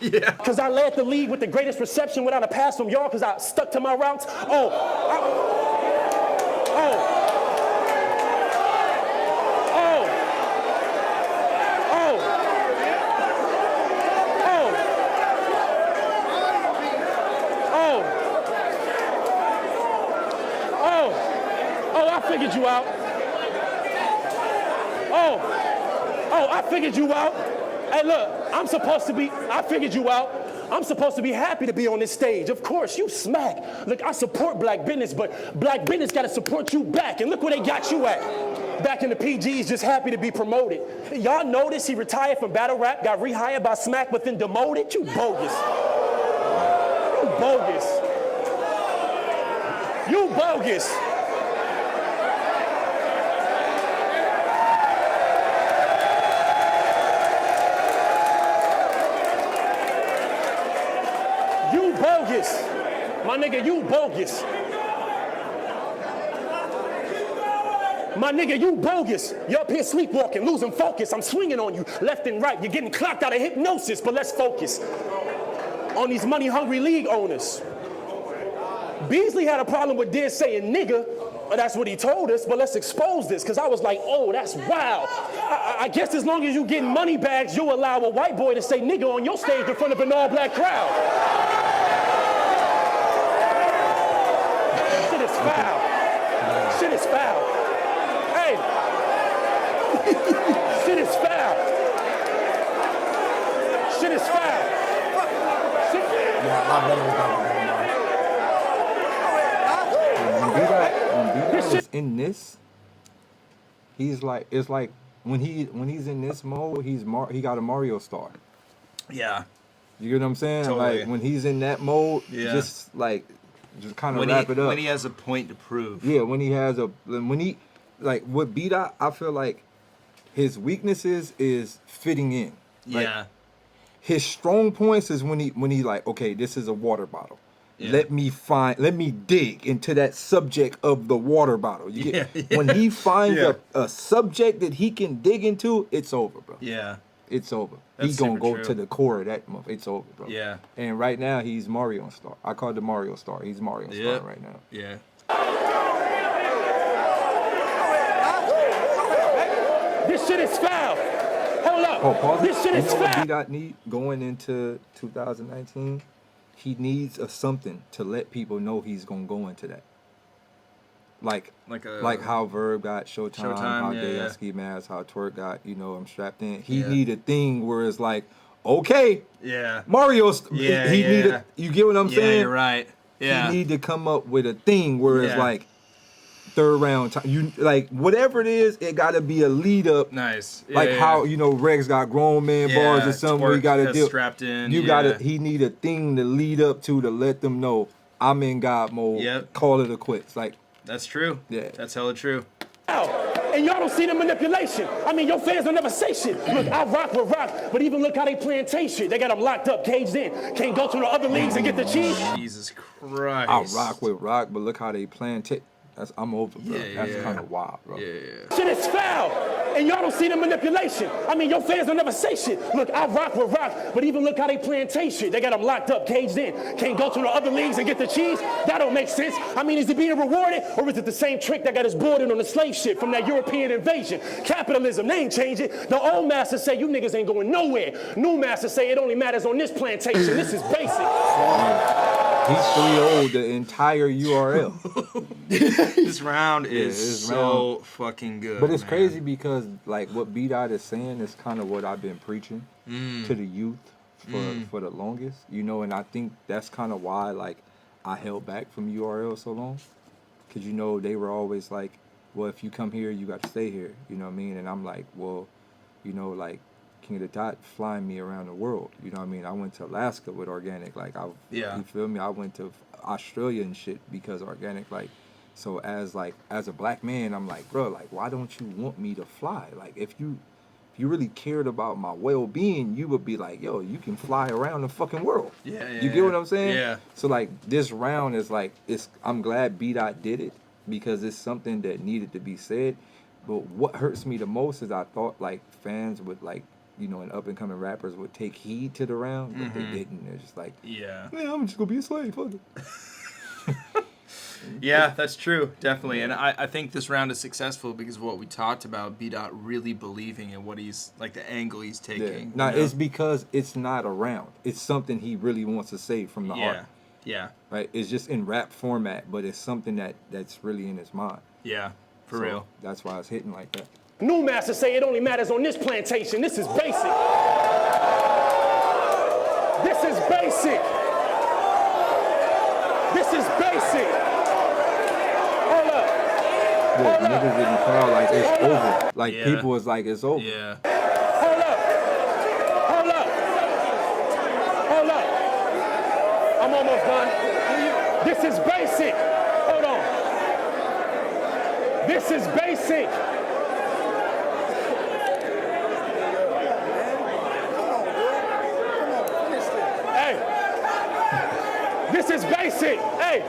Yeah. Because I led the league with the greatest reception without a pass from y'all because I stuck to my routes. I figured you out. I figured you out. Hey, look, I figured you out. I'm supposed to be happy to be on this stage. Of course, you smack. Look, I support black business, but black business got to support you back. And look where they got you at. Back in the PGs, just happy to be promoted. Y'all notice he retired from battle rap, got rehired by Smack, but then demoted? You bogus. You bogus. You bogus. You bogus. My nigga, you bogus. My nigga, you bogus. You up here sleepwalking, losing focus. I'm swinging on you left and right. You're getting clocked out of hypnosis, but let's focus on these money-hungry league owners. Beasley had a problem with Diz saying nigga, but that's what he told us, but let's expose this, because I was like, oh, that's wild. I guess as long as you getting money bags, you'll allow a white boy to say nigga on your stage in front of an all-black crowd. Shit is foul. Shit is foul. Hey. Shit is foul. Shit is foul. Shit. Yeah, a lot better without When B-Dot is in this, he's like, it's like when he's in this mode, he got a Mario star. Yeah. You get what I'm saying? Totally. Like when he's in that mode, just kind of wrap it up. When he has a point to prove. Yeah, when he like with B-Dot, I feel like his weaknesses is fitting in. Like, Yeah. his strong points is when he like, okay, this is a water bottle. Yeah. Let me dig into that subject of the water bottle. You get, when he finds a subject that he can dig into, it's over, bro. Yeah. It's over. That's He's gonna super go true. to the core of that month. It's over, bro. Yeah. And right now he's Mario star. I call it the Mario star. He's Mario star right now. Yeah. This shit is foul. Hold up. Oh, pause. This shit is You know what foul. B-Dot need going into 2019? He needs a something to let people know he's gonna go into that. Like how Verb got Showtime, how Day got Ski Mask, how Twerk got, I'm strapped in. He need a thing where it's like, okay, Mario's he need a, you get what I'm saying? Yeah, you're right. Yeah. He need to come up with a thing where it's like third round time. You like whatever it is, it gotta be a lead up. Nice. Yeah, like how Rex got grown man bars or something where he gotta deal. Strapped in. He need a thing to lead up to let them know I'm in God mode. Yep. Call it a quits. Like that's true. Yeah. That's hella true. And y'all don't see the manipulation. I mean, your fans don't never say shit. Look, I rock with rock, but even look how they playing shit. They got them locked up, caged in. Can't go to the other leagues and get the cheese. Jesus Christ. I rock with rock, but look how they playing. I'm over, bro. That's kind of wild, bro. Shit is foul. And y'all don't see the manipulation. I mean, your fans don't never say shit. Look, I rock with rock, but even look how they playing shit. They got them locked up, caged in. Can't go to the other leagues and get the cheese. That don't make sense. I mean, is he being rewarded, or is it the same trick that got us boarded on the slave ship from that European invasion? Capitalism, they ain't changing. The old masters say you niggas ain't going nowhere. New masters say it only matters on this plantation. This is basic. He's 3-0 the entire URL. This round is so fucking good. But it's crazy because like what B-Dot is saying is kind of what I've been preaching to the youth for the longest, and I think that's kind of why like I held back from URL so long, because they were always like, well, if you come here you got to stay here, you know what I mean? And I'm like, well, like King of the Dot flying me around the world, you know what I mean? I went to Alaska with organic, like you feel me? I went to Australia and shit because organic, like. So as a black man, I'm like, bro, like, why don't you want me to fly? Like, if you really cared about my well-being, you would be like, yo, you can fly around the fucking world. You get what I'm saying? Yeah. So like this round is like, I'm glad B-Dot did it because it's something that needed to be said. But what hurts me the most is I thought like fans would like, and up and coming rappers would take heed to the round, but they didn't. They're just like, man, I'm just gonna be a slave. Fuck it. Yeah, that's true, definitely. And I think this round is successful because of what we talked about, B-Dot really believing in what he's, like the angle he's taking. Yeah. It's because it's not a round. It's something he really wants to say from the heart. Yeah. Right? It's just in rap format, but it's something that's really in his mind. Yeah, for real. That's why it's hitting like that. New masters say it only matters on this plantation. This is basic. This This is basic. This is basic. Hold up. Look, niggas in the crowd like it's over. Like people was like it's over. Yeah. Hold up. Hold up. Hold up. I'm almost done. This is basic. Hold on. This is basic. Hey. This is basic. Hey.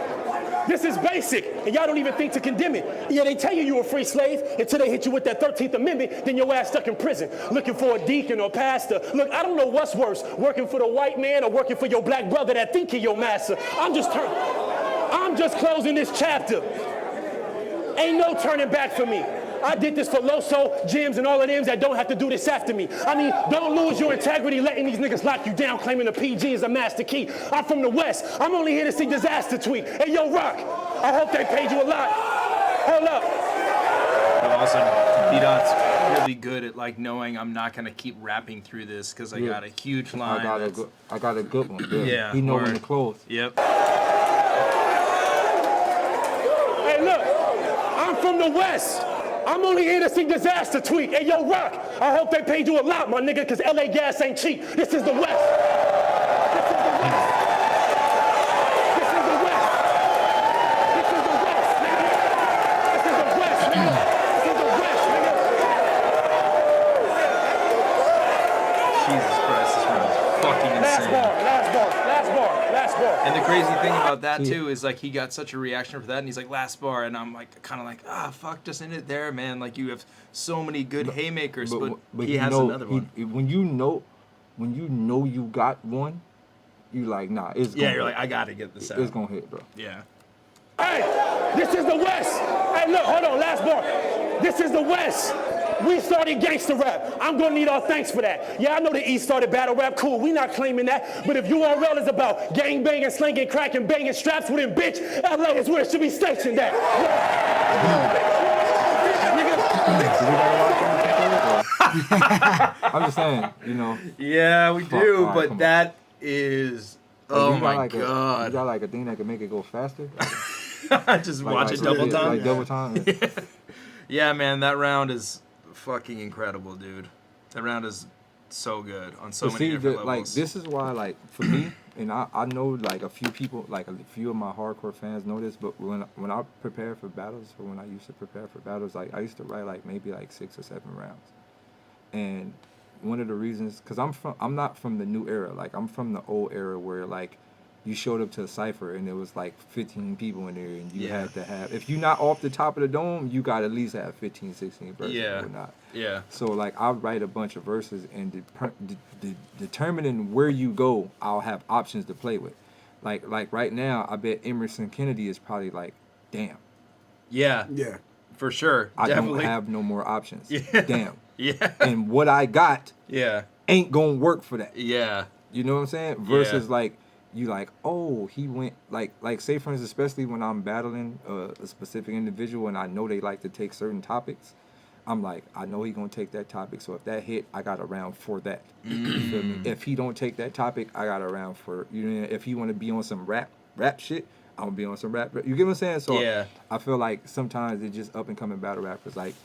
This is basic, and y'all don't even think to condemn it. Yeah, they tell you you're a free slave until they hit you with that 13th Amendment, then your ass stuck in prison, looking for a deacon or pastor. Look, I don't know what's worse, working for the white man or working for your black brother that think he your master. I'm just closing this chapter. Ain't no turning back for me. I did this for Loso, Jims, and all of them that don't have to do this after me. I mean, don't lose your integrity letting these niggas lock you down, claiming the PG is a master key. I'm from the West. I'm only here to see disaster tweet. Hey, yo, Rock, I hope they paid you a lot. Hold up. But also, B-Dot's really good at like knowing I'm not gonna keep rapping through this because I got a huge line. I got a good one. Yeah. He know when to close. Yep. Hey, look, I'm from the West. I'm only here to see disaster tweet. Hey, yo, Rock, I hope they paid you a lot, my nigga, because LA gas ain't cheap. This is the West. This is the West. This is the West. This is the West, nigga. This is the West, nigga. This is the West, nigga. Jesus Christ, this round is fucking insane. Last bar. And the crazy thing about that too is like he got such a reaction for that, and he's like last bar, and I'm like kind of like fuck, just end it there, man. Like you have so many good haymakers, but he has another one. When you know you got one, you like nah. It's you're hit. like I gotta get this out. It's gonna hit, bro. Yeah. Hey, this is the West. Hey, look, hold on, last bar. This is the West. We started gangster rap. I'm gonna need our thanks for that. Yeah, I know the East started battle rap. Cool, we not claiming that. But if URL is about gang banging, slinging, cracking, banging straps with him, bitch, LA is where it should be stationed at. I'm just saying, you know. Yeah, we do, but that is. Oh my God. You got like a thing that can make it go faster? Just watch it double time? Like double time? Yeah. Yeah, man, that round is fucking incredible, dude. That round is so good on so many different levels. Like, this is why, like, for me, and I know, like, a few people, like, a few of my hardcore fans know this, but when I prepare for battles, or when I used to prepare for battles, like, I used to write, like, maybe, like, 6 or 7 rounds. And one of the reasons, because I'm not from the new era. Like, I'm from the old era where, like, you showed up to a cypher and there was like 15 people in there, and you had to have, if you're not off the top of the dome, you got to at least have 15, 16 verses or not. Yeah. So like I'll write a bunch of verses, and determining where you go, I'll have options to play with. Like right now, I bet Emerson Kennedy is probably like, damn. Yeah. Yeah. For sure. I Definitely. don't have no more options. Yeah. Damn. Yeah. And what I got ain't gonna work for that. Yeah. You know what I'm saying? Versus like, you like, oh, he went, like say for instance, especially when I'm battling a specific individual and I know they like to take certain topics, I'm like, I know he gonna take that topic, so if that hit, I got a round for that. You feel me? If he don't take that topic, I got a round for, you know, if he want to be on some rap shit, I'm gonna be on some rap. You get what I'm saying? So I feel like sometimes it's just up and coming battle rappers, like,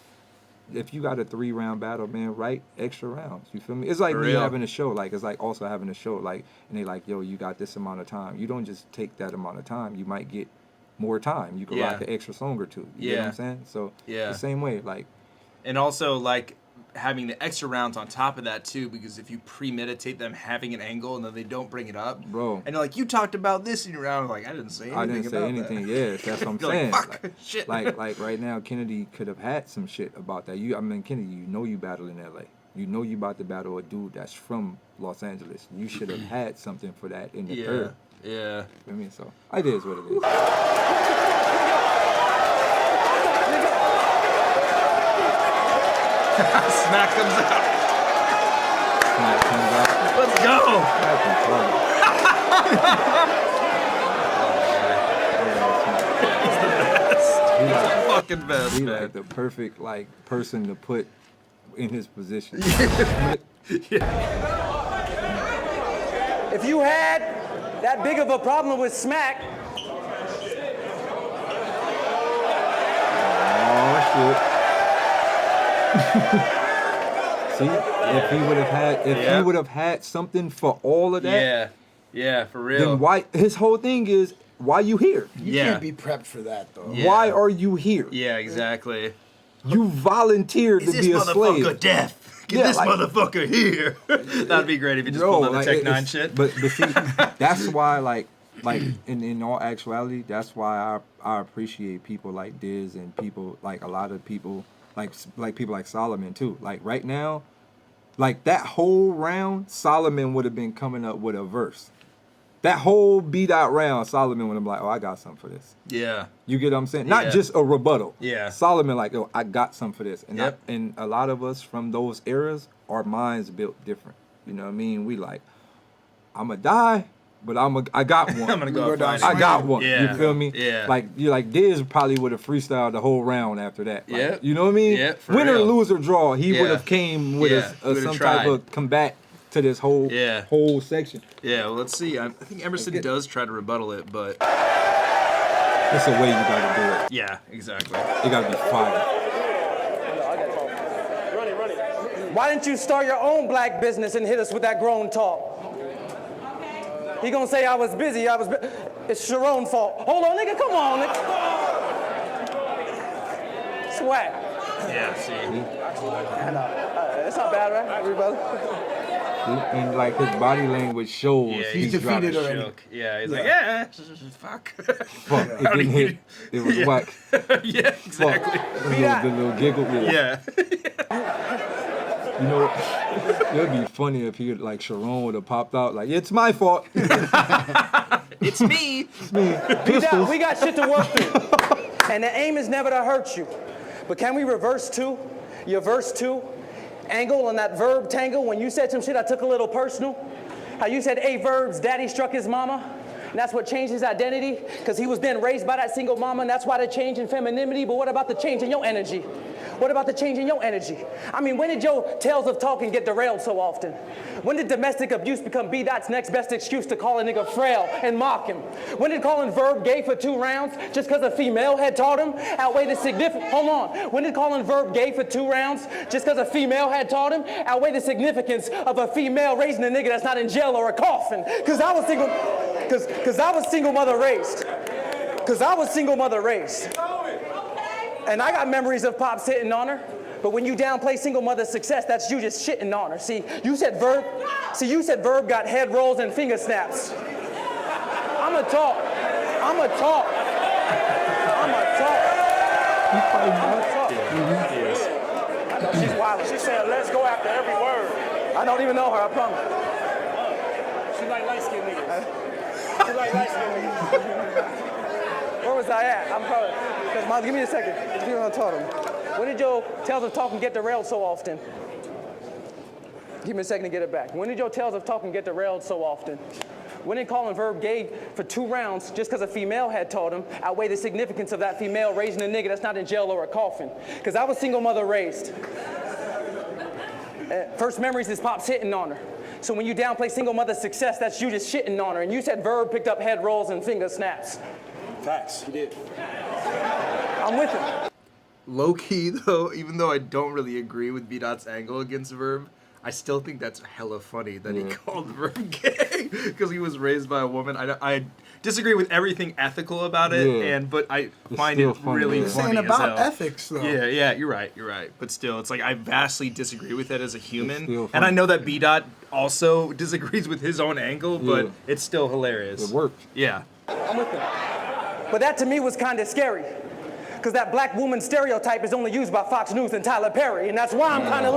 if you got a 3-round battle, man, write extra rounds. You feel me? It's like me having a show. Like, it's like also having a show. Like, and they like, yo, you got this amount of time. You don't just take that amount of time. You might get more time. You can write an extra song or two. You know what I'm saying? So the same way, like. And also, like, having the extra rounds on top of that too, because if you premeditate them having an angle and then they don't bring it up, bro, and you're like, you talked about this in your round, I'm like, I didn't say anything. Yeah, that's what I'm saying. Like, fuck, shit. Like right now, Kennedy could have had some shit about that. Kennedy, you know you battle in LA. You know you about to battle a dude that's from Los Angeles. You should have had something for that in the third. Yeah. I mean, so it is what it is. Smack comes out. Let's go. He's the fucking best. He's man. like the perfect like person to put in his position. It's If you had that big of a problem with smack, See, if he would have had something for all of that, yeah, for real. Then why? His whole thing is why you here? You can't be prepped for that though. Yeah. Why are you here? Yeah, exactly. You volunteered to be a slave. Is this motherfucker deaf? Get this motherfucker here. That'd be great if you just pulled out the Tech 9 shit. But see, that's why like in all actuality, that's why I appreciate people like Diz and people like a lot of people like people like Solomon too. Like right now, like that whole round, Solomon would have been coming up with a verse. That whole B-Dot round, Solomon would have been like, oh, I got something for this. Yeah. You get what I'm saying? Not just a rebuttal. Yeah. Solomon like, oh, I got something for this. And Yep. A lot of us from those eras, our minds built different. You know what I mean? We like, I'm going to die, but I got one. I'm going to go find I got one. Yeah. You feel me? Yeah. Like, you like Diz probably would have freestyled the whole round after that. Like, Yep. You know what I mean? Yep, for Win or real. lose or draw, he Yeah. would have came with Yeah, he would've some tried. type of combat to this whole section. Yeah, well, let's see. I think Emerson does try to rebuttal it, but... That's a way you got to do it. Yeah, exactly. You got to be fire. why didn't you start your own black business and hit us with that grown talk? He gonna say I was busy, it's Sharon's fault. Hold on, nigga, come on, nigga. Swag. Yeah, see. It's not bad, right, everybody? And like his body language shows he's defeated already. shook. Yeah, he's like, fuck. Fuck, it didn't hit. It was whack. Yeah, exactly. The little giggle. Yeah. You know, it'd be funny if he like Sharon would have popped out like, it's my fault. It's me. It's me. We got shit to work through. And the aim is never to hurt you. But can we reverse two? Your verse two? Angle on that verb tangle. When you said some shit I took a little personal. How you said A verbs, daddy struck his mama. And that's what changed his identity. Because he was then raised by that single mama. And that's why the change in femininity. But what about the change in your energy? What about the change in your energy? I mean, when did your tales of talking get derailed so often? When did domestic abuse become B-Dot's next best excuse to call a nigga frail and mock him? When did calling verb gay for 2 rounds just because a female had taught him outweigh the significance? Hold on. When did calling verb gay for 2 rounds just because a female had taught him outweigh the significance of a female raising a nigga that's not in jail or a coffin? Because I was single. Because I was single mother raised. Because I was single mother raised. And I got memories of pops hitting on her. But when you downplay single mother success, that's you just shitting on her. See, you said verb got head rolls and finger snaps. I'ma talk. I know she's wild. She said, let's go after every word. I don't even know her, I promise. She like light-skinned niggas. She like light-skinned niggas. Where was I at? I'm probably, because Mom, give me a second. Give me what I taught him. When did your tales of talking get derailed so often? Give me a second to get it back. When did your tales of talking get derailed so often? When did calling verb gay for 2 rounds just because a female had taught him outweigh the significance of that female raising a nigga that's not in jail or a coffin? Because I was single mother raised. First memories is pops hitting on her. So when you downplay single mother success, that's you just shitting on her. And you said verb picked up head rolls and finger snaps. Facts, he did. I'm with him. Low key though, even though I don't really agree with B-Dot's angle against verb, I still think that's hella funny that he called verb gay because he was raised by a woman. I disagree with everything ethical about it, but I find it really funny. Saying about ethics though. Yeah, you're right. But still, it's like I vastly disagree with it as a human, and I know that B-Dot also disagrees with his own angle, but it's still hilarious. It worked. Yeah. I'm with him. But that to me was kind of scary. Because that black woman stereotype is only used by Fox News and Tyler Perry, and that's why I'm kind of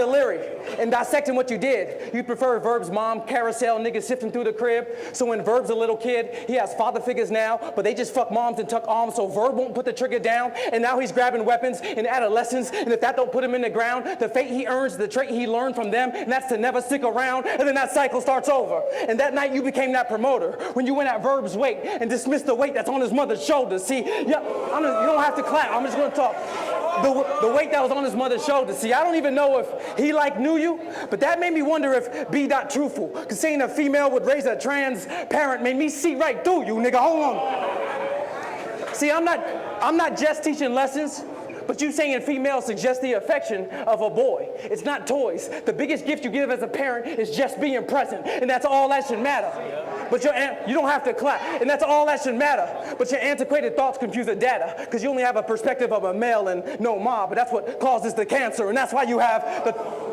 leery. In dissecting what you did. You prefer Verb's mom, carousel, niggas sifting through the crib. So when Verb's a little kid, he has father figures now, but they just fuck moms and tuck arms so Verb won't put the trigger down. And now he's grabbing weapons in adolescence, and if that don't put him in the ground, the fate he earns, the trait he learned from them, and that's to never stick around, and then that cycle starts over. And that night you became that promoter when you went at Verb's weight and dismissed the weight that's on his mother's shoulders. See, you don't have to clap, I'm just gonna talk. The weight that was on his mother's shoulders. See, I don't even know if he like New you? But that made me wonder if B. truthful. Cause saying a female would raise a trans parent made me see right through you, nigga. Hold on. See, I'm not just teaching lessons, but you saying female suggests the affection of a boy. It's not toys. The biggest gift you give as a parent is just being present, and that's all that should matter. But you don't have to clap, and that's all that should matter. But your antiquated thoughts confuse the data, because you only have a perspective of a male and no ma, but that's what causes the cancer, and that's why you have the...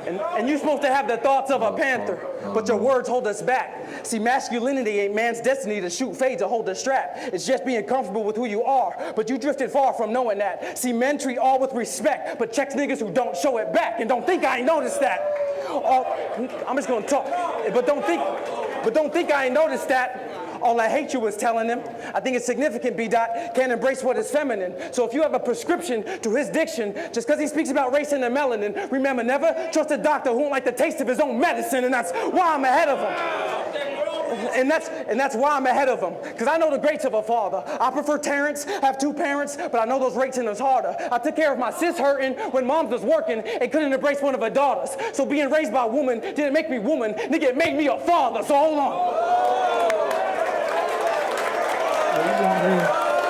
And you're supposed to have the thoughts of a panther, but your words hold us back. See, masculinity ain't man's destiny to shoot fades or hold a strap. It's just being comfortable with who you are, but you drifted far from knowing that. See, men treat all with respect, but checks niggas who don't show it back. And don't think I ain't noticed that. I'm just gonna talk, but don't think I ain't noticed that. All I hate you was telling him. I think it's significant B. Can't embrace what is feminine. So if you have a prescription to his diction, just because he speaks about race and the melanin, remember, never trust a doctor who don't like the taste of his own medicine, and that's why I'm ahead of him. And that's why I'm ahead of him. Because I know the greats of a father. I prefer Terrence, have 2 parents, but I know those rates in us harder. I took care of my sis hurting when moms was working and couldn't embrace one of her daughters. So being raised by a woman didn't make me woman, nigga, it made me a father. So hold on.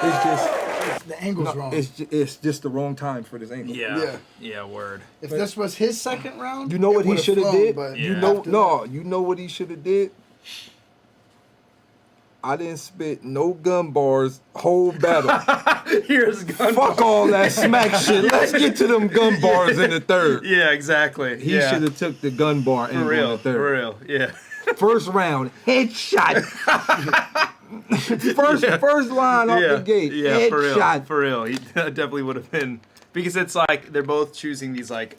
It's just the angle's wrong. It's just the wrong time for this angle. Yeah, word. If this was his second round, you know what he should have did? You know what he should have did? I didn't spit no gun bars whole battle. Here's gun Fuck bars. all that smack shit. Let's get to them gun bars in the third. Yeah, exactly. He should have took the gun bar in the third. For real, yeah. First round, headshot. First line off the gate, headshot. For real. He definitely would have been, because it's like they're both choosing these like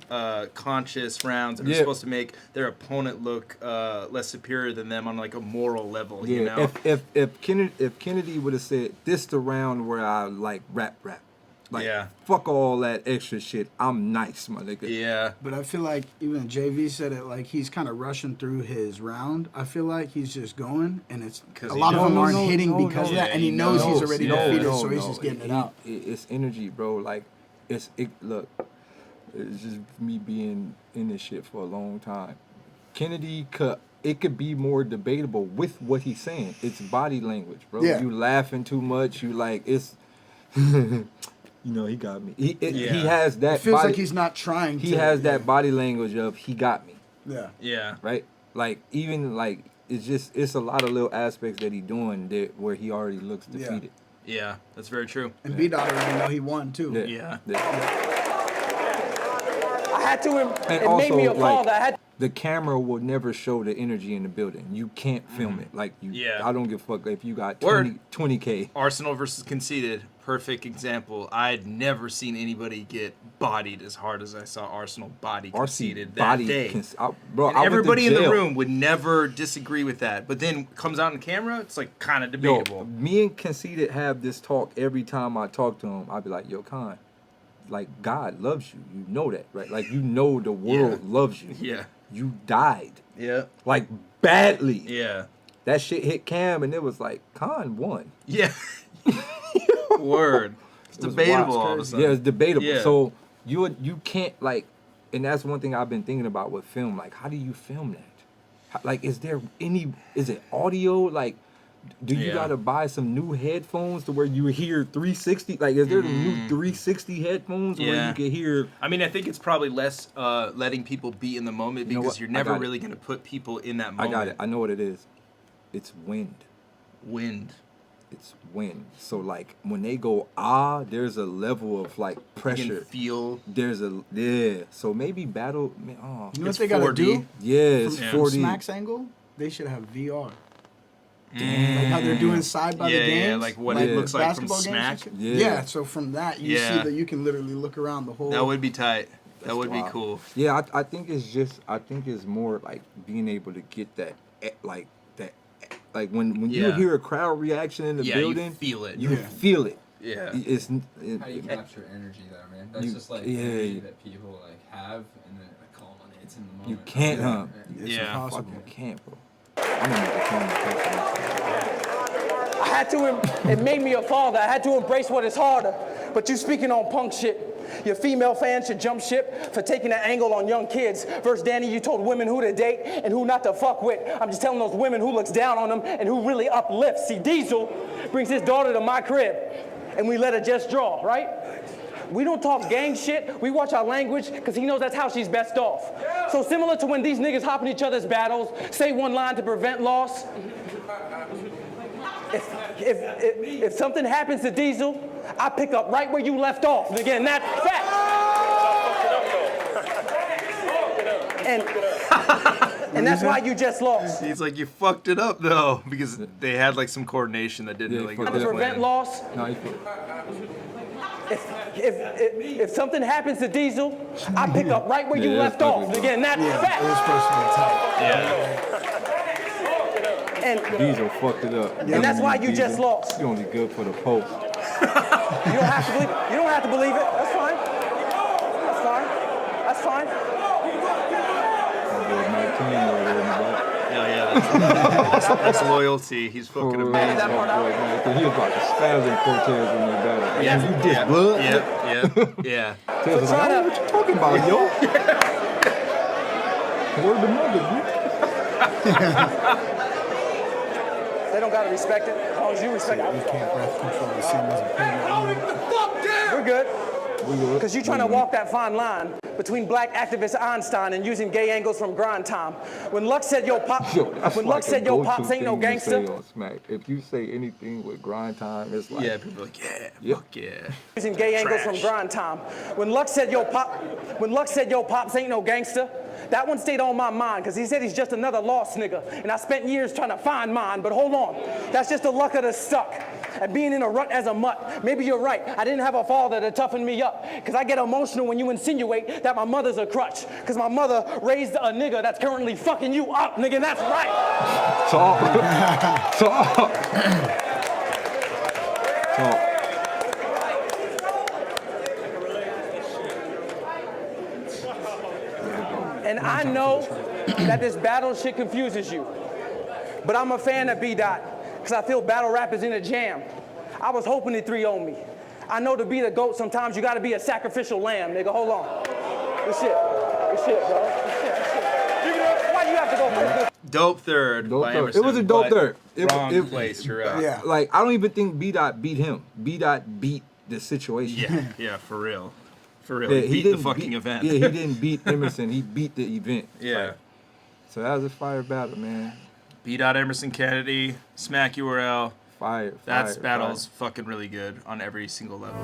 conscious rounds that are supposed to make their opponent look less superior than them on like a moral level. You know? If Kennedy would have said this the round where I like rap. Like, fuck all that extra shit. I'm nice, my nigga. Yeah. But I feel like even JV said it, like he's kind of rushing through his round. I feel like he's just going, and it's a lot of them aren't hitting because of that, and he knows he's already defeated, so he's just getting it out. It's energy, bro. Like, look, it's just me being in this shit for a long time. Kennedy it could be more debatable with what he's saying. It's body language, bro. Yeah. You laughing too much. You like it's. You know, he got me. He has that. It feels like he's not trying. He has that body language of he got me. Yeah. Yeah. Right. Like even like it's a lot of little aspects that he doing that where he already looks defeated. Yeah, that's very true. And B. already know he won too. Yeah. I had to. And it also, made me a father. I had. The camera will never show the energy in the building. You can't film it. Like you. Yeah. I don't give a fuck if you got 20K. Arsenal versus Conceited, perfect example. I'd never seen anybody get bodied as hard as I saw Arsenal body Conceited that day. Bro, and everybody in the room would never disagree with that. But then comes out on camera, it's like kind of debatable. Yo, me and Conceited have this talk every time I talk to him. I'd be like, yo, Khan, like God loves you. You know that, right? Like you know the world loves you. Yeah. You died. Yeah. Like badly. Yeah. That shit hit Cam and it was like, Khan won. Yeah. Word. It's debatable all of a sudden. Yeah, it's debatable. Yeah. So you can't like, and that's one thing I've been thinking about with film. Like, how do you film that? Like, is it audio? Like, do you gotta buy some new headphones to where you hear 360? Like, is there new 360 headphones where you can hear? I mean, I think it's probably less letting people be in the moment because you're never really going to put people in that moment. I got it. I know what it is. It's wind. Wind. It's wind. So like when they go there's a level of like pressure. You can feel. There's So maybe battle. You know what they gotta do? Yeah, it's 4D. From Smack's angle, they should have VR. Like how they're doing side by the games. Yeah, like what it looks like from Smack. Yeah, so from that you see that you can literally look around the whole. That would be tight. That would be cool. Yeah, I think it's more like being able to get that like when you hear a crowd reaction in the building, you feel it. You feel it. Yeah. How do you capture energy though, man? That's just like energy that people like have and then it culminates in the moment. You can't, huh? It's impossible. You can't, bro. I'm gonna make a camera. I had to. It made me a father. I had to embrace what is harder. But you speaking on punk shit. Your female fans should jump ship for taking an angle on young kids. Versus Danny, you told women who to date and who not to fuck with. I'm just telling those women who looks down on them and who really uplifts. See, Diesel brings his daughter to my crib, and we let her just draw, right? We don't talk gang shit. We watch our language because he knows that's how she's best off. So similar to when these niggas hop in each other's battles, say one line to prevent loss. If something happens to Diesel, I pick up right where you left off. And again, that's fact. And that's why you just lost. He's like, you fucked it up though, because they had like some coordination that didn't really go to prevent loss. No, if something happens to Diesel, I pick up right where you left off. And again, that's fact. And Diesel fucked it up. And that's why you just lost. You're only good for the post. You don't have to believe it. You don't have to believe it. That's fine. That's fine. That's fine. Hell yeah, that's loyalty. He's fucking amazing. He was about to spaz in Cortez in that battle. Yeah, you did blood. Yeah. Cortez was like, I don't know what you talking about, yo. Word the mother, dude. They don't gotta respect it. As long as you respect it. You can't breath control the same as a pregnant. We're good. Because you're trying to walk that fine line between black activist Einstein and using gay angles from grind time. When Lux said yo pop, when Lux said yo pops ain't no gangster. If you say anything with grind time, it's like people are like fuck yeah. Using gay angles from grind time. When Lux said yo pops ain't no gangster. That one stayed on my mind because he said he's just another lost nigga. And I spent years trying to find mine, but hold on. That's just the luck of the stuck. And being in a rut as a mutt. Maybe you're right. I didn't have a father to toughen me up. Because I get emotional when you insinuate that my mother's a crutch. Because my mother raised a nigga that's currently fucking you up, nigga. That's right. Talk. And I know that this battle shit confuses you. But I'm a fan of B-Dot because I feel battle rap is in a jam. I was hoping he 3-0 me. I know to be the GOAT, sometimes you gotta be a sacrificial lamb, nigga. Hold on. Good shit, bro. Good shit. Why do you have to go first? Dope third. It was a dope third. Wrong place, you're right. Yeah. Like, I don't even think B-Dot beat him. B-Dot beat the situation. Yeah, for real. For real. He beat the fucking event. Yeah, he didn't beat Emerson. He beat the event. Yeah. So that was a fire battle, man. B-Dot Emerson Kennedy, Smack URL. Fire. That battle's fucking really good on every single level.